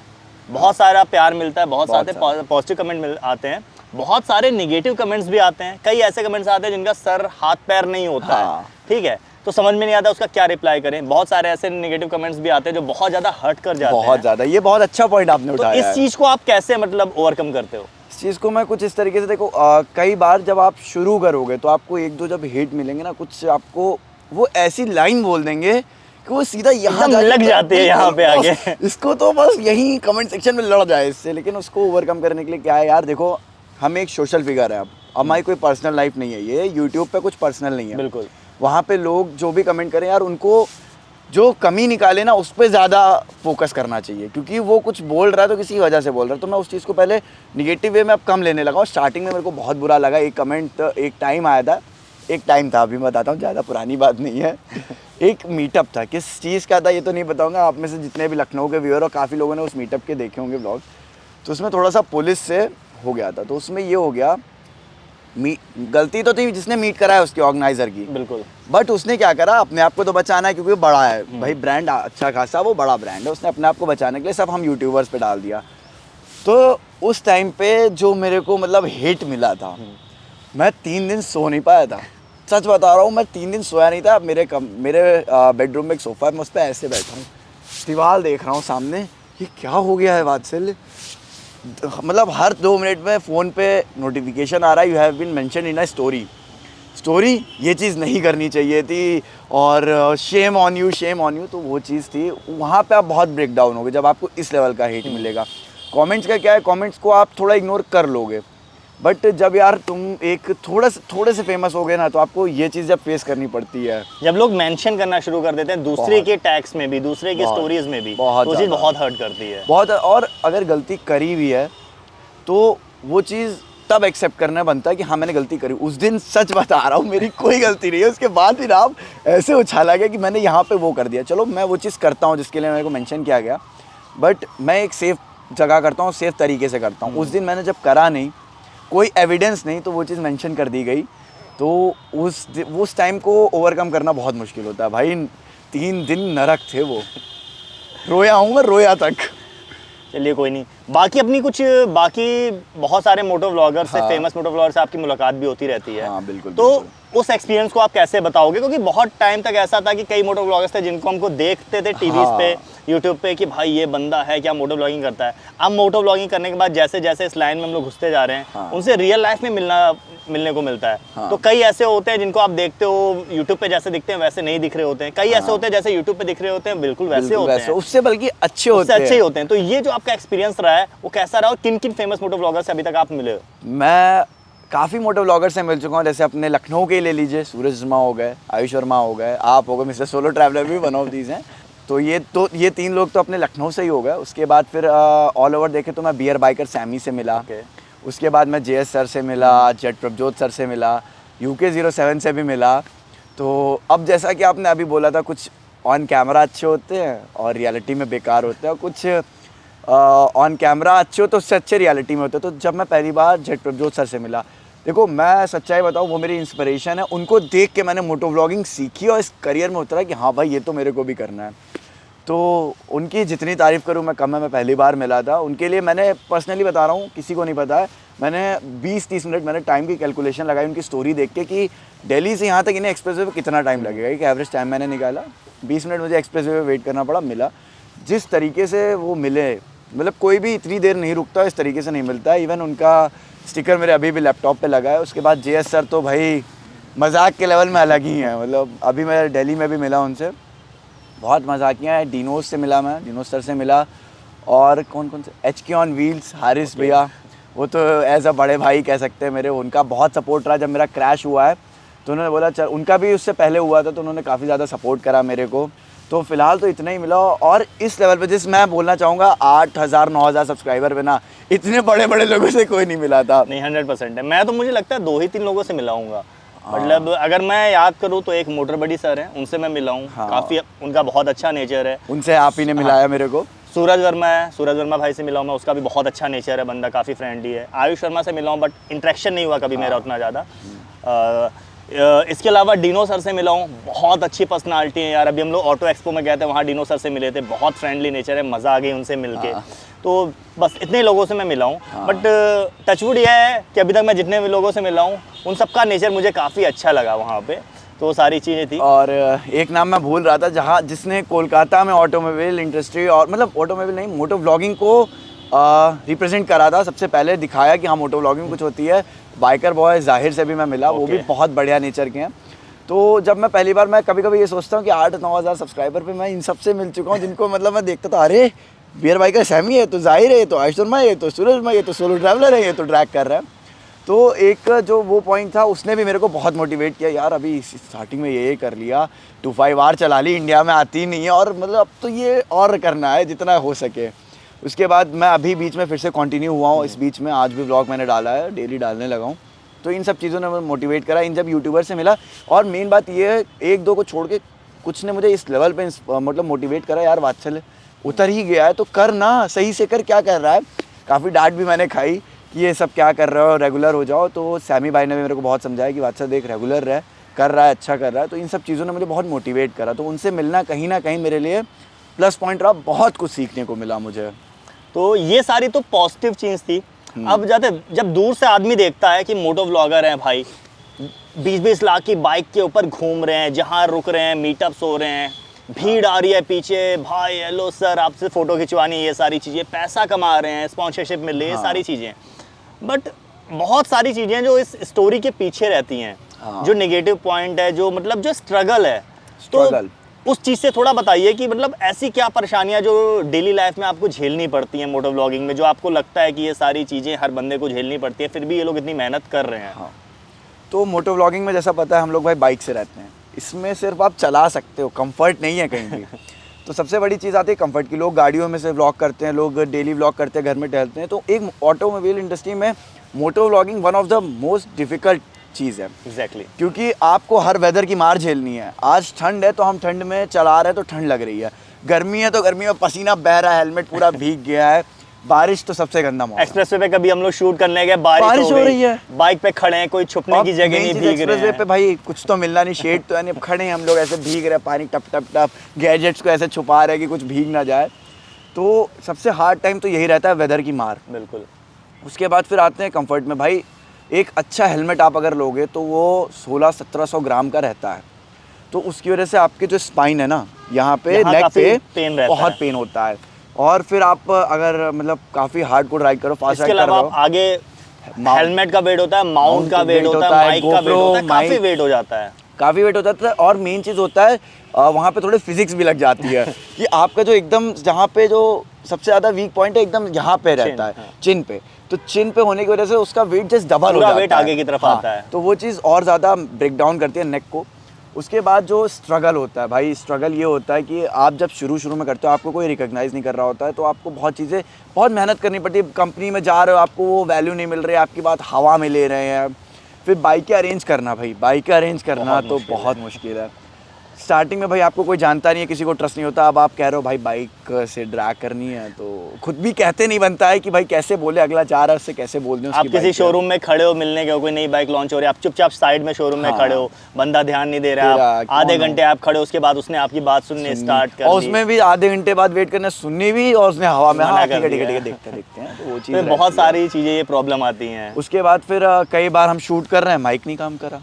बहुत सारा प्यार मिलता है, बहुत सारे पॉजिटिव कमेंट आते हैं, बहुत सारे नेगेटिव कमेंट्स भी आते हैं, कई ऐसे कमेंट्स आते हैं जिनका सर हाथ पैर नहीं होता है, हाँ। ठीक है, तो समझ में नहीं आता उसका क्या रिप्लाई करें। बहुत सारे ऐसे नेगेटिव कमेंट्स भी आते हैं जो बहुत ज़्यादा हर्ट कर जाते हैं। बहुत ज़्यादा, ये बहुत अच्छा पॉइंट आपने तो उठाया इस है। चीज़ को आप कैसे मतलब ओवरकम करते हो? इस चीज़ को मैं कुछ इस तरीके से देखो, कई बार जब आप शुरू करोगे तो आपको एक दो जब हिट मिलेंगे ना, कुछ आपको वो ऐसी लाइन बोल देंगे कि वो सीधा यहाँ एकदम लग जाते हैं यहाँ पे आगे। इसको तो बस यही कमेंट सेक्शन में लड़ जाए इससे। लेकिन उसको ओवरकम करने के लिए क्या है यार, देखो हम एक सोशल फिगर है, अब हमारी कोई पर्सनल लाइफ नहीं है, ये यूट्यूब पे कुछ पर्सनल नहीं है। बिल्कुल। वहाँ पे लोग जो भी कमेंट करें यार, उनको जो कमी निकाले ना उस पर ज़्यादा फोकस करना चाहिए, क्योंकि वो कुछ बोल रहा है तो किसी वजह से बोल रहा है। तो मैं उस चीज़ को पहले निगेटिव वे में अब कम लेने लगा हूँ। स्टार्टिंग में मेरे को बहुत बुरा लगा, एक कमेंट एक टाइम आया था, एक टाइम था, अभी मैं बताता हूँ, ज़्यादा पुरानी बात नहीं है। एक मीटअप था, किस चीज़ का था ये तो नहीं बताऊँगा, आप में से जितने भी लखनऊ के व्यूअर और काफ़ी लोगों ने उस मीटअप के देखे होंगे ब्लॉग, तो उसमें थोड़ा सा पुलिस से हो गया था। तो उसमें ये हो गया, गलती तो थी जिसने मीट कराया उसके ऑर्गेनाइजर की, बिल्कुल, बट उसने क्या करा, अपने आप को तो बचाना है क्योंकि वो बड़ा है भाई, ब्रांड अच्छा खासा, वो बड़ा ब्रांड है, उसने अपने आप को बचाने के लिए सब हम यूट्यूबर्स पे डाल दिया। तो उस टाइम पे जो मेरे को मतलब हिट मिला था, मैं 3 दिन सो नहीं पाया था, सच बता रहा हूँ, मैं 3 दिन सोया नहीं था। मेरे बेडरूम में एक सोफ़ा है, मैं उस पर ऐसे बैठा हूँ, दीवार देख रहा हूँ सामने, ये क्या हो गया है वात्सल्य। मतलब हर 2 मिनट में फ़ोन पे नोटिफिकेशन आ रहा है, you have been mention in a story, ये चीज़ नहीं करनी चाहिए थी, और shame on you, shame on you. तो वो चीज़ थी, वहाँ पे आप बहुत ब्रेक डाउन हो गए जब आपको इस लेवल का हेट मिलेगा। कमेंट्स का क्या है, कमेंट्स को आप थोड़ा इग्नोर कर लोगे, बट जब यार तुम एक थोड़े से फेमस हो गए ना, तो आपको ये चीज़ जब फेस करनी पड़ती है। जब लोग मेंशन करना शुरू कर देते हैं दूसरे के टैग्स में भी, दूसरे के स्टोरीज में भी, तो वो चीज़ बहुत हर्ट करती है बहुत। और अगर गलती करी भी है तो वो चीज़ तब एक्सेप्ट करना बनता है कि हाँ मैंने गलती करी। उस दिन सच बता रहा हूँ, मेरी कोई गलती नहीं है, उसके बाद फिर आप ऐसे उछाला गया कि मैंने यहाँ पे वो कर दिया। चलो मैं वो चीज़ करता हूँ जिसके लिए मेरे को मेंशन किया गया, बट मैं एक सेफ जगह करता हूँ, सेफ तरीके से करता हूँ। उस दिन मैंने जब करा नहीं, कोई एविडेंस नहीं, तो वो चीज़ मेंशन कर दी गई, तो उस टाइम को ओवरकम करना बहुत मुश्किल होता है भाई। 3 दिन नरक थे वो, रोया हूँ मैं, रोया तक। चलिए कोई नहीं, बाकी बहुत सारे मोटो व्लॉगर से, हाँ। फेमस मोटो व्लॉगर से आपकी मुलाकात भी होती रहती है। हाँ बिल्कुल। तो उस एक्सपीरियंस को आप कैसे बताओगे, क्योंकि बहुत टाइम तक ऐसा था कि कई मोटो व्लॉगर्स थे जिनको हमको देखते थे टीवीज हाँ। पे, यूट्यूब पे, कि भाई ये बंदा है क्या, मोटो व्लॉगिंग करता है। अब मोटो व्लॉगिंग करने के बाद जैसे जैसे इस लाइन में हम लोग घुसते जा रहे हैं, हाँ। उनसे रियल लाइफ में मिलने को मिलता है। हाँ। तो कई ऐसे होते हैं जिनको आप देखते हो यूट्यूब पे जैसे दिखते हैं वैसे नहीं दिख रहे होते हैं, कई ऐसे होते हैं जैसे यूट्यूब पे दिख रहे होते हैं बिल्कुल वैसे होते हैं, उससे बल्कि अच्छे होते ही होते हैं। तो ये जो आपका एक्सपीरियंस रहा है वो कैसा रहा, और किन किन फेमस मोटो व्लॉगर से अभी तक आप मिले हो? मैं काफ़ी मोटो व्लॉगर से मिल चुका हूँ, जैसे अपने लखनऊ के ले लीजिए, सूरज शर्मा हो गए, आयुष वर्मा हो गए, आप हो गए, मिस्टर सोलो ट्रैवलर भी वन ऑफ दीज हैं। तो ये 3 लोग तो अपने लखनऊ से ही हो गए। उसके बाद फिर ऑल ओवर देखे तो मैं बियर बाइकर सैमी से मिला। उसके बाद मैं JS सर से मिला, जेट प्रभजोत सर से मिला, UK07 से भी मिला। तो अब जैसा कि आपने अभी बोला था, कुछ ऑन कैमरा अच्छे होते हैं और रियलिटी में बेकार होते हैं, कुछ ऑन कैमरा अच्छे हो तो उससे अच्छे रियलिटी में होते हैं। तो जब मैं पहली बार जेट प्रभजोत सर से मिला, देखो मैं सच्चाई बताऊँ, वो मेरी इंस्पिरेशन है। उनको देख के मैंने मोटो व्लॉगिंग सीखी और इस करियर में उतरा कि हाँ भाई ये तो मेरे को भी करना है। तो उनकी जितनी तारीफ़ करूँ मैं कम है। मैं पहली बार मिला था उनके लिए, मैंने पर्सनली बता रहा हूँ, किसी को नहीं पता है, मैंने 20-30 मिनट मैंने टाइम की कैलकुलेशन लगाई उनकी स्टोरी देख के कि दिल्ली से यहाँ तक इन्हें एक्सप्रेसवे पे कितना टाइम लगेगा। एक एवरेज टाइम मैंने निकाला, 20 मिनट मुझे एक्सप्रेसवे पे वेट करना पड़ा। मिला जिस तरीके से वो मिले, मतलब कोई भी इतनी देर नहीं रुकता, इस तरीके से नहीं मिलता। इवन उनका स्टिकर मेरे अभी भी लैपटॉप पे लगा है। उसके बाद JS सर तो भाई मजाक के लेवल में अलग ही हैं। मतलब अभी मैं दिल्ली में भी मिला उनसे, बहुत मजाकिया है। डिनोज से मिला मैं, डिनोज सर से मिला। और कौन कौन से, HK ऑन व्हील्स हारिस भैया, वो तो एज अ बड़े भाई कह सकते हैं मेरे। उनका बहुत सपोर्ट रहा जब मेरा क्रैश हुआ है, तो उन्होंने बोला चल, उनका भी उससे पहले हुआ था, तो उन्होंने काफ़ी ज़्यादा सपोर्ट करा मेरे को। तो फिलहाल तो इतना ही मिला। और इस लेवल पे जिस मैं बोलना चाहूँगा 8,000-9,000 सब्सक्राइबर पे ना, इतने बड़े बड़े लोगों से कोई नहीं मिला था। नहीं 100% है। मैं तो मुझे लगता है 2 ही 3 लोगों से मिला हूँगा। मतलब अगर मैं याद करूँ तो एक मोटर बडी सर हैं, उनसे मैं मिला हूँ। हाँ। काफ़ी उनका बहुत अच्छा नेचर है। उनसे आप ही ने मिलाया मेरे को। सूरज वर्मा है, सूरज वर्मा भाई से मिला हूँ मैं, उसका भी बहुत अच्छा नेचर है, बंदा काफ़ी फ्रेंडली है। आयुष शर्मा से मिला हूँ बट इंटरेक्शन नहीं हुआ कभी मेरा उतना ज़्यादा। इसके अलावा डिनो सर से मिला हूँ, बहुत अच्छी पर्सनालिटी है यार। अभी हम लोग ऑटो एक्सपो में गए थे, वहाँ डिनो सर से मिले थे, बहुत फ्रेंडली नेचर है, मज़ा आ गई उनसे मिलके। तो बस इतने लोगों से मैं मिला हूँ। बट टचवुड ये है कि अभी तक मैं जितने भी लोगों से मिला हूँ उन सबका नेचर मुझे काफ़ी अच्छा लगा वहाँ पे। तो वो सारी चीज़ें थी। और एक नाम मैं भूल रहा था जिसने कोलकाता में ऑटोमोबाइल इंडस्ट्री और मतलब ऑटोमोबाइल नहीं, मोटो व्लॉगिंग को रिप्रेजेंट करा था, सबसे पहले दिखाया कि हाँ मोटो व्लॉगिंग कुछ होती है। बाइकर बॉय जाहिर से भी मैं मिला, वो भी बहुत बढ़िया नेचर के हैं। तो जब मैं पहली बार, मैं कभी कभी ये सोचता हूँ कि 8-9 हज़ार सब्सक्राइबर पे मैं इन सब से मिल चुका हूँ, जिनको मतलब मैं देखता था, अरे बियर बाइकर सैमी है, तो जाहिर है, ये तो आयुष शर्मा है, ये तो सूरज वर्मा, ये तो सोलो ट्रैवलर है, ये तो ड्रैग कर रहा है। तो एक जो वो पॉइंट था, उसने भी मेरे को बहुत मोटिवेट किया, यार अभी स्टार्टिंग में ये कर लिया, 25R चला ली, इंडिया में आती नहीं है, और मतलब अब तो ये और करना है जितना हो सके। उसके बाद मैं अभी बीच में फिर से कंटिन्यू हुआ हूँ, इस बीच में आज भी व्लॉग मैंने डाला है, डेली डालने लगा हूँ। तो इन सब चीज़ों ने मुझे मोटिवेट करा, इन जब यूट्यूबर से मिला। और मेन बात ये है, एक दो को छोड़ के कुछ ने मुझे इस लेवल पे मतलब मोटिवेट करा, यार वात्सल उतर ही गया है तो कर ना, सही से कर, क्या कर रहा है। काफ़ी डांट भी मैंने खाई कि ये सब क्या कर रहे हो, रेगुलर हो जाओ। तो सैमी भाई ने भी मेरे को बहुत समझाया कि वात्सल देख, रेगुलर रह, कर रहा है, अच्छा कर रहा है। तो इन सब चीज़ों ने मुझे बहुत मोटिवेट करा। तो उनसे मिलना कहीं ना कहीं मेरे लिए प्लस पॉइंट रहा, बहुत कुछ सीखने को मिला मुझे। तो ये सारी तो पॉजिटिव चीज़ थी। अब जाते जब दूर से आदमी देखता है कि मोटो व्लॉगर हैं भाई, 20-20 लाख की बाइक के ऊपर घूम रहे हैं, जहाँ रुक रहे हैं मीटअप्स हो रहे हैं, भीड़ आ रही है पीछे, भाई हेलो सर आपसे फ़ोटो खिंचवानी, ये सारी चीज़ें, पैसा कमा रहे हैं, स्पॉन्सरशिप मिल रही है, ये सारी चीज़ें। बट बहुत सारी चीज़ें जो इस स्टोरी के पीछे रहती हैं, जो नेगेटिव पॉइंट है, जो मतलब जो स्ट्रगल है, तो उस चीज़ से थोड़ा बताइए कि मतलब ऐसी क्या परेशानियां जो डेली लाइफ में आपको झेलनी पड़ती हैं मोटो व्लॉगिंग में, जो आपको लगता है कि ये सारी चीज़ें हर बंदे को झेलनी पड़ती है, फिर भी ये लोग इतनी मेहनत कर रहे हैं। हाँ, तो मोटो व्लॉगिंग में जैसा पता है हम लोग भाई बाइक से रहते हैं, इसमें सिर्फ आप चला सकते हो, कंफर्ट नहीं है कहीं भी। तो सबसे बड़ी चीज़ आती है कंफर्ट की। लोग गाड़ियों में से व्लॉग करते हैं, लोग डेली व्लॉग करते हैं, घर में टहलते हैं। तो एक ऑटोमोबाइल इंडस्ट्री में moto vlogging one of the most difficult चीज़ है। एग्जैक्टली। क्योंकि आपको हर वेदर की मार झेलनी है। आज ठंड है तो हम ठंड में चला रहे हैं तो ठंड लग रही है, गर्मी है तो गर्मी में पसीना बह रहा है, हेलमेट पूरा भीग गया है, बारिश तो सबसे गंदा मौसम। एक्सप्रेसवे पे कभी हम लोग शूट करने गए, बारिश हो रही है, बाइक पे खड़े हैं, कोई छुपने की जगह नहीं, भीग रहे हैं। एक्सप्रेसवे पे भाई कुछ तो मिलना नहीं, शेड तो है नहीं, खड़े हैं हम लोग ऐसे, भीग रहे हैं, पानी टप टप टप, गैजेट्स को ऐसे छुपा रहे हैं कि कुछ भीग ना जाए। तो सबसे हार्ड टाइम तो यही रहता है, वेदर की मार। बिल्कुल। उसके बाद फिर आते हैं कंफर्ट में। भाई एक अच्छा हेलमेट आप अगर लोगे तो वो 1600-1700 ग्राम का रहता है। तो उसकी वजह से आपके जो स्पाइन है ना, यहाँ पे नेक पे बहुत पेन होता है। और फिर आप अगर मतलब काफ़ी हार्ड को ड्राइव करो, फास्ट राइड कर रहे हो, आगे हेलमेट का वेट होता है, माउंट का वेट होता है, बाइक का वेट होता है, काफ़ी वेट हो जाता है, काफ़ी वेट हो जाता है। और मेन चीज़ होता है वहाँ पे थोड़ी फिजिक्स भी लग जाती है कि आपका जो एकदम जहाँ पे जो सबसे ज़्यादा वीक पॉइंट है एकदम यहाँ पे रहता है, चिन पे। तो चिन पे होने की वजह से उसका वेट जस्ट डबल हो जाता है, वेट आगे की तरफ आता है। तो वो चीज़ और ज़्यादा ब्रेक डाउन करती है नेक को। उसके बाद जो स्ट्रगल होता है भाई, स्ट्रगल ये होता है कि आप जब शुरू में करते हो, आपको कोई रिकॉग्नाइज़ नहीं कर रहा होता है, तो आपको बहुत चीज़ें, बहुत मेहनत करनी पड़ती है। कंपनी में जा रहे हो, आपको वो वैल्यू नहीं मिल रही है, आपकी बात हवा में ले रहे हैं। फिर बाइकें अरेंज करना, भाई बाइकें अरेंज करना तो बहुत मुश्किल है। स्टार्टिंग में भाई आपको कोई जानता नहीं है, किसी को ट्रस्ट नहीं होता। अब आप कह रहे हो भाई बाइक से ड्रैग करनी है, तो खुद भी कहते नहीं बनता है कि भाई कैसे बोले, अगला जा रहा है उससे कैसे बोल दें। आप किसी शोरूम में खड़े हो, मिलने के, कोई नई बाइक लॉन्च हो रही है, आप चुपचाप साइड में शोरूम में खड़े हो, बंदा ध्यान नहीं दे रहा है, आधे घंटे आप खड़े हो, उसके बाद उसने आपकी बात सुनने स्टार्ट कर दी, और उसमें भी आधे घंटे बाद वेट करना, सुननी भी, और उसने हवा में देखते हैं। तो वो चीज़ बहुत सारी चीज़ें ये प्रॉब्लम आती हैं। उसके बाद फिर कई बार हम शूट कर रहे हैं, माइक नहीं काम करा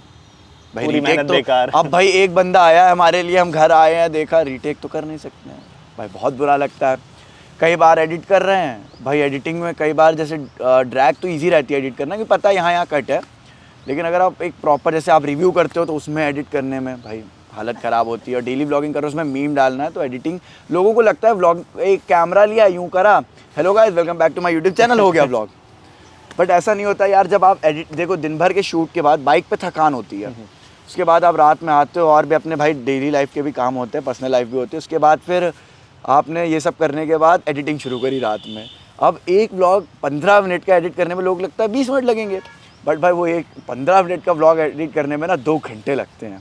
भाई, पूरी मेहनत बेकार। अब भाई एक बंदा आया है हमारे लिए, हम घर आए हैं, देखा, रीटेक तो कर नहीं सकते हैं भाई, बहुत बुरा लगता है। कई बार एडिट कर रहे हैं भाई, एडिटिंग में कई बार जैसे ड्रैग तो इजी रहती है एडिट करना, कि पता है यहाँ कट है, लेकिन अगर आप एक प्रॉपर जैसे आप रिव्यू करते हो तो उसमें एडिट करने में भाई हालत ख़राब होती है। और डेली व्लॉगिंग करो, उसमें मीम डालना है, तो एडिटिंग, लोगों को लगता है व्लॉग, एक कैमरा लिया, यूँ करा, hello guys welcome back to my YouTube channel, हो गया व्लॉग। बट ऐसा नहीं होता यार। जब आप एडिट, देखो दिन भर के शूट के बाद बाइक पे थकान होती है, उसके बाद आप रात में आते हो, और भी अपने भाई डेली लाइफ के भी काम होते हैं, पर्सनल लाइफ भी होती है। उसके बाद फिर आपने ये सब करने के बाद एडिटिंग शुरू करी रात में। अब एक व्लॉग 15 मिनट का एडिट करने में लोग लगता है 20 मिनट लगेंगे, बट भाई वो एक 15 मिनट का व्लॉग एडिट करने में ना 2 घंटे लगते हैं।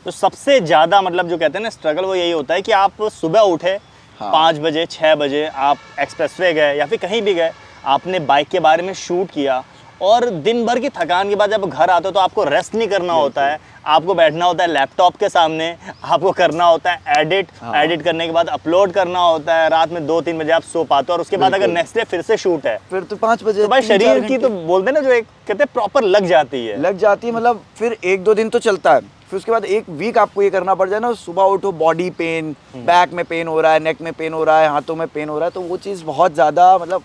तो सबसे ज़्यादा मतलब जो कहते हैं ना स्ट्रगल, वो यही होता है कि आप सुबह उठे हाँ। 5 बजे 6 बजे, आप एक्सप्रेसवे गए या फिर कहीं भी गए, आपने बाइक के बारे में शूट किया, और दिन भर की थकान के बाद जब घर आते हो तो आपको रेस्ट नहीं करना होता है, आपको बैठना होता है लैपटॉप के सामने, आपको करना होता है एडिट, एडिट करने के बाद अपलोड करना होता है, रात में 2-3 बजे आप सो पाते हो, और उसके बाद अगर नेक्स्ट डे फिर से शूट है फिर तो 5 बजे तो भाई 3-4 शरीर की घंटे तो बोलते हैं ना, जो एक कहते हैं प्रॉपर लग जाती है। मतलब फिर 1-2 दिन तो चलता है, फिर उसके बाद 1 वीक आपको ये करना पड़ जाए ना, सुबह उठो बॉडी पेन, बैक में पेन हो रहा है, नेक में पेन हो रहा है, हाथों में पेन हो रहा है, तो वो चीज़ बहुत ज़्यादा मतलब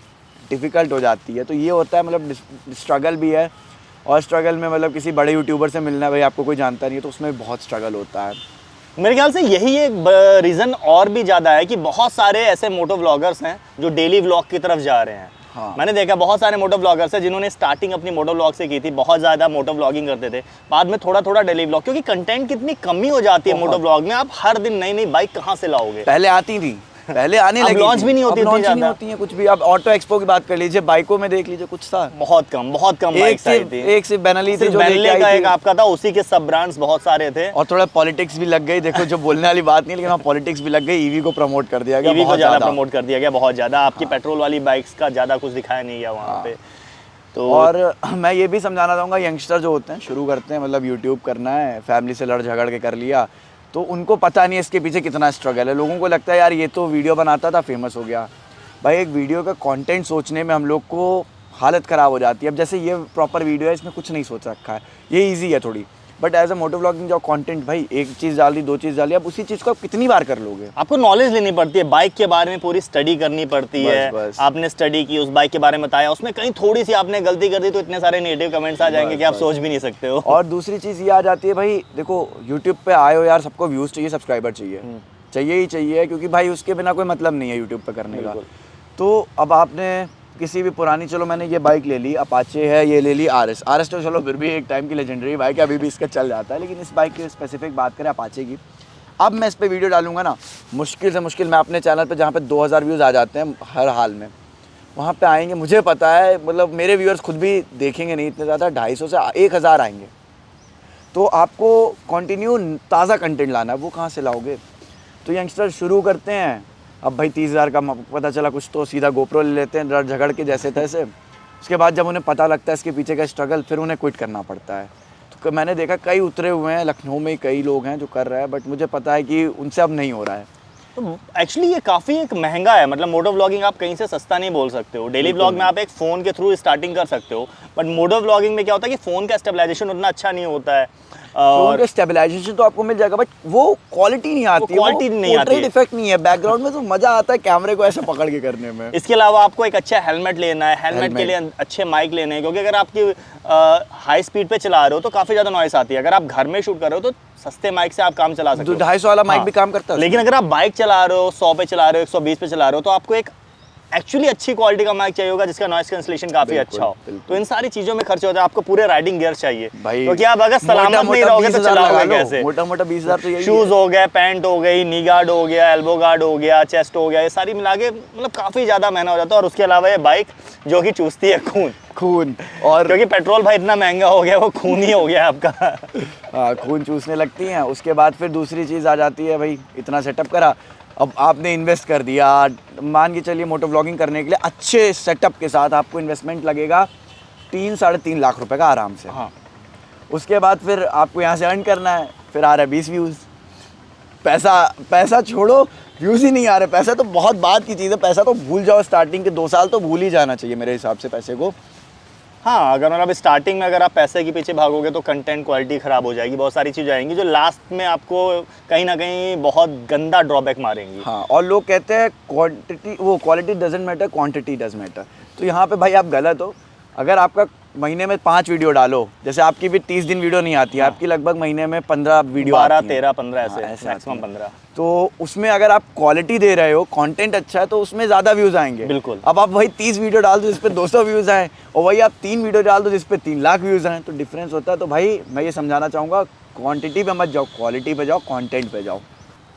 डिफ़िकल्ट हो जाती है। तो ये होता है, मतलब स्ट्रगल भी है, और स्ट्रगल में मतलब किसी बड़े यूट्यूबर से मिलना है, भाई आपको कोई जानता नहीं है, तो उसमें बहुत स्ट्रगल होता है। मेरे ख्याल से यही एक रीज़न और भी ज़्यादा है कि बहुत सारे ऐसे मोटो व्लॉगर्स हैं जो डेली व्लॉग की तरफ जा रहे हैं। हाँ। मैंने देखा बहुत सारे मोटो व्लॉगर्स हैं जिन्होंने स्टार्टिंग अपनी मोटो व्लॉग से की थी, बहुत ज़्यादा मोटो व्लॉगिंग करते थे, बाद में थोड़ा थोड़ा डेली व्लॉग, क्योंकि कंटेंट कितनी कमी हो जाती है मोटो व्लॉग में, आप हर दिन नई नई बाइक कहाँ से लाओगे। पहले आती थी, पहले आने अब लगी लॉन्च थी। भी नहीं होती अब इतनी लॉन्च ही नहीं ज़्यादा। होती है कुछ भी। आप ऑटो एक्सपो की बात कर लीजिए, बाइकों में देख लीजिए, कुछ था बहुत कम बाइक्स आई थी। एक सिर्फ बेनली थी सिर्फ जो बेनले लेके का आई एक थी, आपका था, उसी के सब ब्रांड्स बहुत सारे थे, और थोड़ा पॉलिटिक्स भी लग गई। देखो जो बोलने वाली बात नहीं, लेकिन वहाँ पॉलिटिक्स भी लग गई, ईवी को प्रमोट कर दिया गया, ईवी को बहुत ज़्यादा ज़्यादा। प्रमोट कर दिया गया, बहुत ज़्यादा। आपकी पेट्रोल वाली बाइक्स का ज़्यादा कुछ दिखाया नहीं गया वहाँ पे। तो और मैं ये भी समझाना चाहूँगा, यंगस्टर जो होते हैं, शुरू करते हैं, मतलब यूट्यूब करना है, फैमिली से लड़ झगड़ के कर लिया, तो उनको पता नहीं है इसके पीछे कितना स्ट्रगल है। लोगों को लगता है यार ये तो वीडियो बनाता था, फेमस हो गया। भाई एक वीडियो का कंटेंट सोचने में हम लोग को हालत ख़राब हो जाती है। अब जैसे ये प्रॉपर वीडियो है, इसमें कुछ नहीं सोच रखा है, ये ईजी है थोड़ी, but as a motto vlogging जो कंटेंट, भाई एक चीज़ डाल दी, 2 चीज़ डाली, अब उसी चीज़ को आप कितनी बार कर लोगे। आपको नॉलेज लेनी पड़ती है, बाइक के बारे में पूरी स्टडी करनी पड़ती है। बस। आपने स्टडी की, उस बाइक के बारे में बताया, उसमें कहीं थोड़ी सी आपने गलती कर दी तो इतने सारे नेगेटिव कमेंट्स आ जाएंगे कि आप सोच भी नहीं सकते हो। और दूसरी चीज़ ये आ जाती है, भाई देखो यूट्यूब पे आए हो यार, सबको व्यूज़ चाहिए, सब्सक्राइबर चाहिए, चाहिए ही चाहिए, क्योंकि भाई उसके बिना कोई मतलब नहीं है यूट्यूब पे करने का। तो अब आपने किसी भी पुरानी, चलो मैंने ये बाइक ले ली, अपाचे है, ये ले ली आरएस तो चलो फिर भी एक टाइम की लेजेंडरी बाइक है, अभी भी इसका चल जाता है, लेकिन इस बाइक की स्पेसिफिक बात करें अपाचे की, अब मैं इस पे वीडियो डालूंगा ना, मुश्किल से मुश्किल मैं अपने चैनल पे, जहाँ पे 2000 व्यूज़ आ जाते हैं हर हाल में, वहाँ पे आएंगे, मुझे पता है, मतलब मेरे व्यूअर्स खुद भी देखेंगे नहीं इतने ज़्यादा, 250 से 1000 आएंगे। तो आपको कंटिन्यू ताज़ा कंटेंट लाना है, वो कहाँ से लाओगे। तो यंगस्टर शुरू करते हैं, अब भाई 30,000 का पता चला कुछ, तो सीधा गोप्रो ले लेते हैं लड़ झगड़ के जैसे तैसे। उसके बाद जब उन्हें पता लगता है इसके पीछे का स्ट्रगल, फिर उन्हें क्विट करना पड़ता है। तो मैंने देखा कई उतरे हुए हैं, लखनऊ में कई लोग हैं जो कर रहे हैं, बट मुझे पता है कि उनसे अब नहीं हो रहा है। तो एक्चुअली ये काफ़ी एक महंगा है, मतलब मोटो व्लॉगिंग आप कहीं से सस्ता नहीं बोल सकते हो। डेली व्लॉग में आप एक फ़ोन के थ्रू स्टार्टिंग कर सकते हो, बट मोटो व्लॉगिंग में क्या होता है कि फ़ोन का स्टेबलाइजेशन उतना अच्छा नहीं होता है, और स्टेबलाइजेशन तो आपको मिल जाएगा, बट वो क्वालिटी नहीं आती है, क्वालिटी नहीं आती है, इफेक्ट नहीं है बैकग्राउंड में, तो मजा आता है कैमरे को ऐसे पकड़ के करने में। इसके अलावा आपको एक अच्छा हेलमेट लेना है, हेलमेट के लिए अच्छे माइक लेने हैं, क्योंकि अगर आपकी हाई स्पीड पे चला रहे हो तो काफ़ी ज़्यादा नॉइस आती है। अगर आप घर में शूट कर रहे हो तो सस्ते माइक से आप काम चला सकते हो, 250 वाला माइक भी काम करता है। लेकिन अगर आप बाइक चला रहे हो, 100 पे चला रहे हो, 120 पे चला रहे हो, तो आपको एक एक्चुअली अच्छी क्वालिटी का माइक चाहिए होगा जिसका नॉइस कैंसलेशन काफी अच्छा हो। तो इन सारी चीजों में खर्च होता है, आपको पूरे राइडिंग गियर चाहिए, क्योंकि आप अगर सलामत नहीं रहोगे तो चलाओगे कैसे। मोटा-मोटा 20,000 तो यही है। शूज हो गए, पैंट हो गई, नी गार्ड हो गया, एल्बो गार्ड हो गया, चेस्ट हो गया, ये सारी मिला के मतलब काफी ज्यादा महंगा हो जाता है। और उसके अलावा ये बाइक जो कि चूसती है खून, और क्योंकि पेट्रोल भाई इतना महंगा हो गया, वो खून ही हो गया आपका। हाँ, खून चूसने लगती हैं। उसके बाद फिर दूसरी चीज़ आ जाती है, भाई इतना सेटअप करा, अब आपने इन्वेस्ट कर दिया, मान के चलिए मोटो व्लॉगिंग करने के लिए अच्छे सेटअप के साथ आपको इन्वेस्टमेंट लगेगा 3-3.5 लाख रुपए का आराम से। हाँ। उसके बाद फिर आपको यहाँ से अर्न करना है, फिर आ रहा है 20 व्यूज़। पैसा छोड़ो, व्यूज़ ही नहीं आ रहे। पैसा तो बहुत बात की चीज़ है, पैसा तो भूल जाओ, स्टार्टिंग के 2 साल तो भूल ही जाना चाहिए मेरे हिसाब से पैसे को। हाँ, अगर मतलब स्टार्टिंग में अगर आप पैसे के पीछे भागोगे तो कंटेंट क्वालिटी ख़राब हो जाएगी, बहुत सारी चीज़ें आएंगी जो लास्ट में आपको कहीं ना कहीं बहुत गंदा ड्रॉबैक मारेंगी। हाँ, और लोग कहते हैं quality doesn't matter, quantity does matter. तो यहाँ पे भाई आप गलत हो। अगर आपका महीने में 5 वीडियो डालो, जैसे आपकी भी 30 दिन वीडियो नहीं आती है, आपकी लगभग महीने में 15 वीडियो 12, 13, 15 ऐसे मैक्सिमम 15। तो उसमें अगर आप क्वालिटी दे रहे हो, कंटेंट अच्छा है, तो उसमें ज़्यादा व्यूज़ आएंगे। बिल्कुल। अब आप वही 30 वीडियो डाल दो जिस पे 200 व्यूज़ आए, और वही आप 3 वीडियो डाल दो जिस पे 3 लाख व्यूज़ आए, तो डिफरेंस होता है। तो भाई मैं ये समझाना चाहूँगा, क्वांटिटी पे मत जाओ, क्वालिटी पे जाओ, कंटेंट पे जाओ।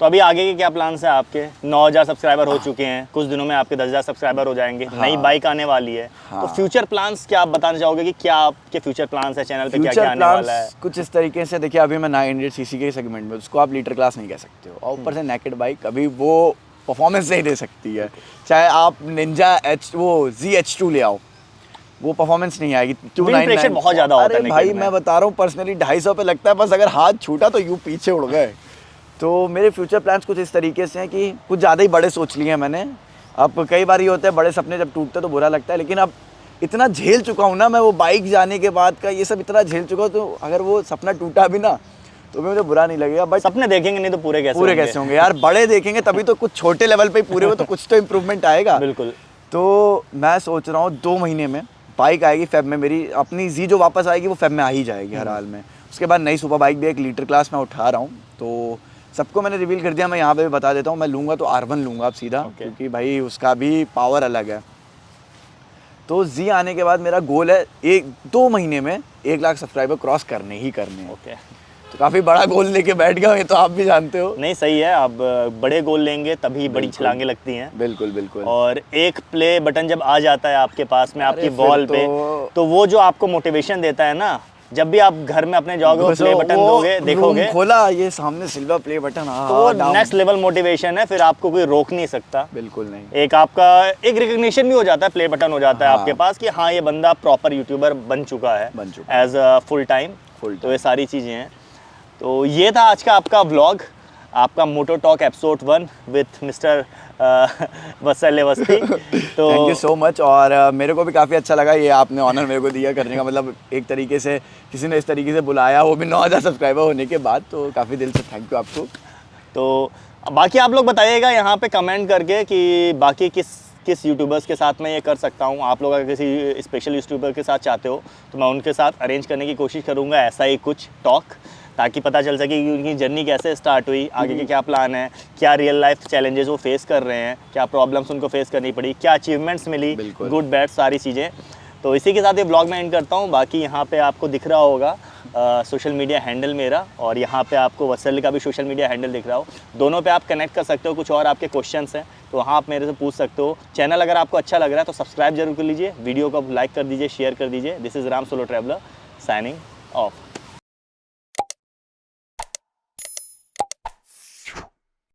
तो अभी आगे के क्या प्लान्स हैं आपके? 9000 सब्सक्राइबर हो चुके हैं, कुछ दिनों में आपके 10,000 सब्सक्राइबर हो जाएंगे, नई बाइक आने वाली है। तो फ्यूचर प्लान्स क्या आप बताना चाहोगे कि क्या आपके फ्यूचर प्लान्स है चैनल पे, क्या क्या आने वाला है? कुछ इस तरीके से देखिए, अभी मैं 900 सीसी के सेगमेंट में, उसको आप लीटर क्लास नहीं कह सकते हो, और ऊपर से नेकेड बाइक अभी वो परफॉर्मेंस नहीं दे सकती है। चाहे आप निंजा ZH2 ले आओ, वो परफॉर्मेंस नहीं आएगी। विंड प्रेशर बहुत ज़्यादा होता है अरे भाई मैं बता रहा हूँ, पर्सनली 250 पे लगता है, बस अगर हाथ छूटा तो यूँ पीछे उड़ गए। तो मेरे फ्यूचर प्लान्स कुछ इस तरीके से हैं कि कुछ ज़्यादा ही बड़े सोच लिए हैं मैंने। अब कई बार ये होता है, बड़े सपने जब टूटते तो बुरा लगता है, लेकिन अब इतना झेल चुका हूँ ना मैं, वो बाइक जाने के बाद का ये सब इतना झेल चुका हूँ, तो अगर वो सपना टूटा भी ना तो मुझे बुरा नहीं लगेगा। बट सपने देखेंगे नहीं तो पूरे कैसे होंगे यार? बड़े देखेंगे तभी तो, कुछ छोटे लेवल पे ही पूरे हो तो कुछ तो इम्प्रूवमेंट आएगा। बिल्कुल। तो मैं सोच रहा हूँ 2 महीने में बाइक आएगी, फेब में मेरी अपनी जी जो वापस आएगी वो फेब में आ ही जाएगी हर हाल में। उसके बाद नई सुपर बाइक भी एक लीटर क्लास में उठा रहा हूँ, तो सबको मैंने रिवील कर दिया। मैं यहाँ पे भी बता देता हूँ, मैं लूँगा तो R1 लूँगा अब सीधा, क्योंकि भाई उसका भी पावर अलग है। तो जी आने के बाद मेरा गोल है 1-2 महीने में 1 लाख सब्सक्राइबर क्रॉस करने ही करने हैं। ओके, तो काफ़ी बड़ा गोल लेके बैठ गया, ये तो आप भी जानते हो। नहीं सही है, आप बड़े गोल लेंगे तभी बड़ी छलांगे लगती हैं। बिल्कुल बिल्कुल। और एक प्ले बटन जब आ जाता है आपके पास में, आपकी फिर वॉल पे, तो वो जो आपको मोटिवेशन देता है ना, जब भी आप घर में अपने जाओगे वो प्ले बटन दोगे, देखोगे खोला ये सामने सिल्वर प्ले बटन, तो नेक्स्ट लेवल मोटिवेशन है, फिर आपको कोई रोक नहीं सकता। बिल्कुल नहीं। एक आपका एक रिकग्निशन भी हो जाता है, प्ले बटन हो जाता है आपके पास कि हाँ ये बंदा प्रॉपर यूट्यूबर बन चुका है एज अ फुल टाइम। तो ये सारी चीज़ें हैं। तो ये था आज का आपका व्लॉग, आपका मोटो टॉक एपिसोड 1 विथ मिस्टर वत्सल अवस्थी। तो थैंक यू सो मच। और मेरे को भी काफ़ी अच्छा लगा, ये आपने ऑनर मेरे को दिया करने का, मतलब एक तरीके से किसी ने इस तरीके से बुलाया, वो भी 9000 सब्सक्राइबर होने के बाद, तो काफ़ी दिल से थैंक यू आपको। तो बाकी आप लोग बताइएगा यहाँ पे कमेंट करके कि बाकी किस यूट्यूबर्स के साथ मैं ये कर सकता हूँ। आप लोग अगर किसी स्पेशल यूट्यूबर के साथ चाहते हो तो मैं उनके साथ अरेंज करने की कोशिश करूँगा ऐसा ही कुछ टॉक, ताकि पता चल सके कि उनकी जर्नी कैसे स्टार्ट हुई, आगे के क्या प्लान है, क्या रियल लाइफ चैलेंजेस वो फेस कर रहे हैं, क्या प्रॉब्लम्स उनको फेस करनी पड़ी, क्या अचीवमेंट्स मिली, गुड बैड सारी चीज़ें। तो इसी के साथ ये व्लॉग मैं एंड करता हूँ। बाकी यहाँ पे आपको दिख रहा होगा सोशल मीडिया हैंडल मेरा, और यहाँ पे आपको वत्सल का भी सोशल मीडिया हैंडल दिख रहा हो, दोनों पे आप कनेक्ट कर सकते हो। कुछ और आपके क्वेश्चंस हैं तो वहाँ आप मेरे से पूछ सकते हो। चैनल अगर आपको अच्छा लग रहा है तो सब्सक्राइब जरूर कर लीजिए, वीडियो को लाइक कर दीजिए, शेयर कर दीजिए। This is Ram solo traveller signing off.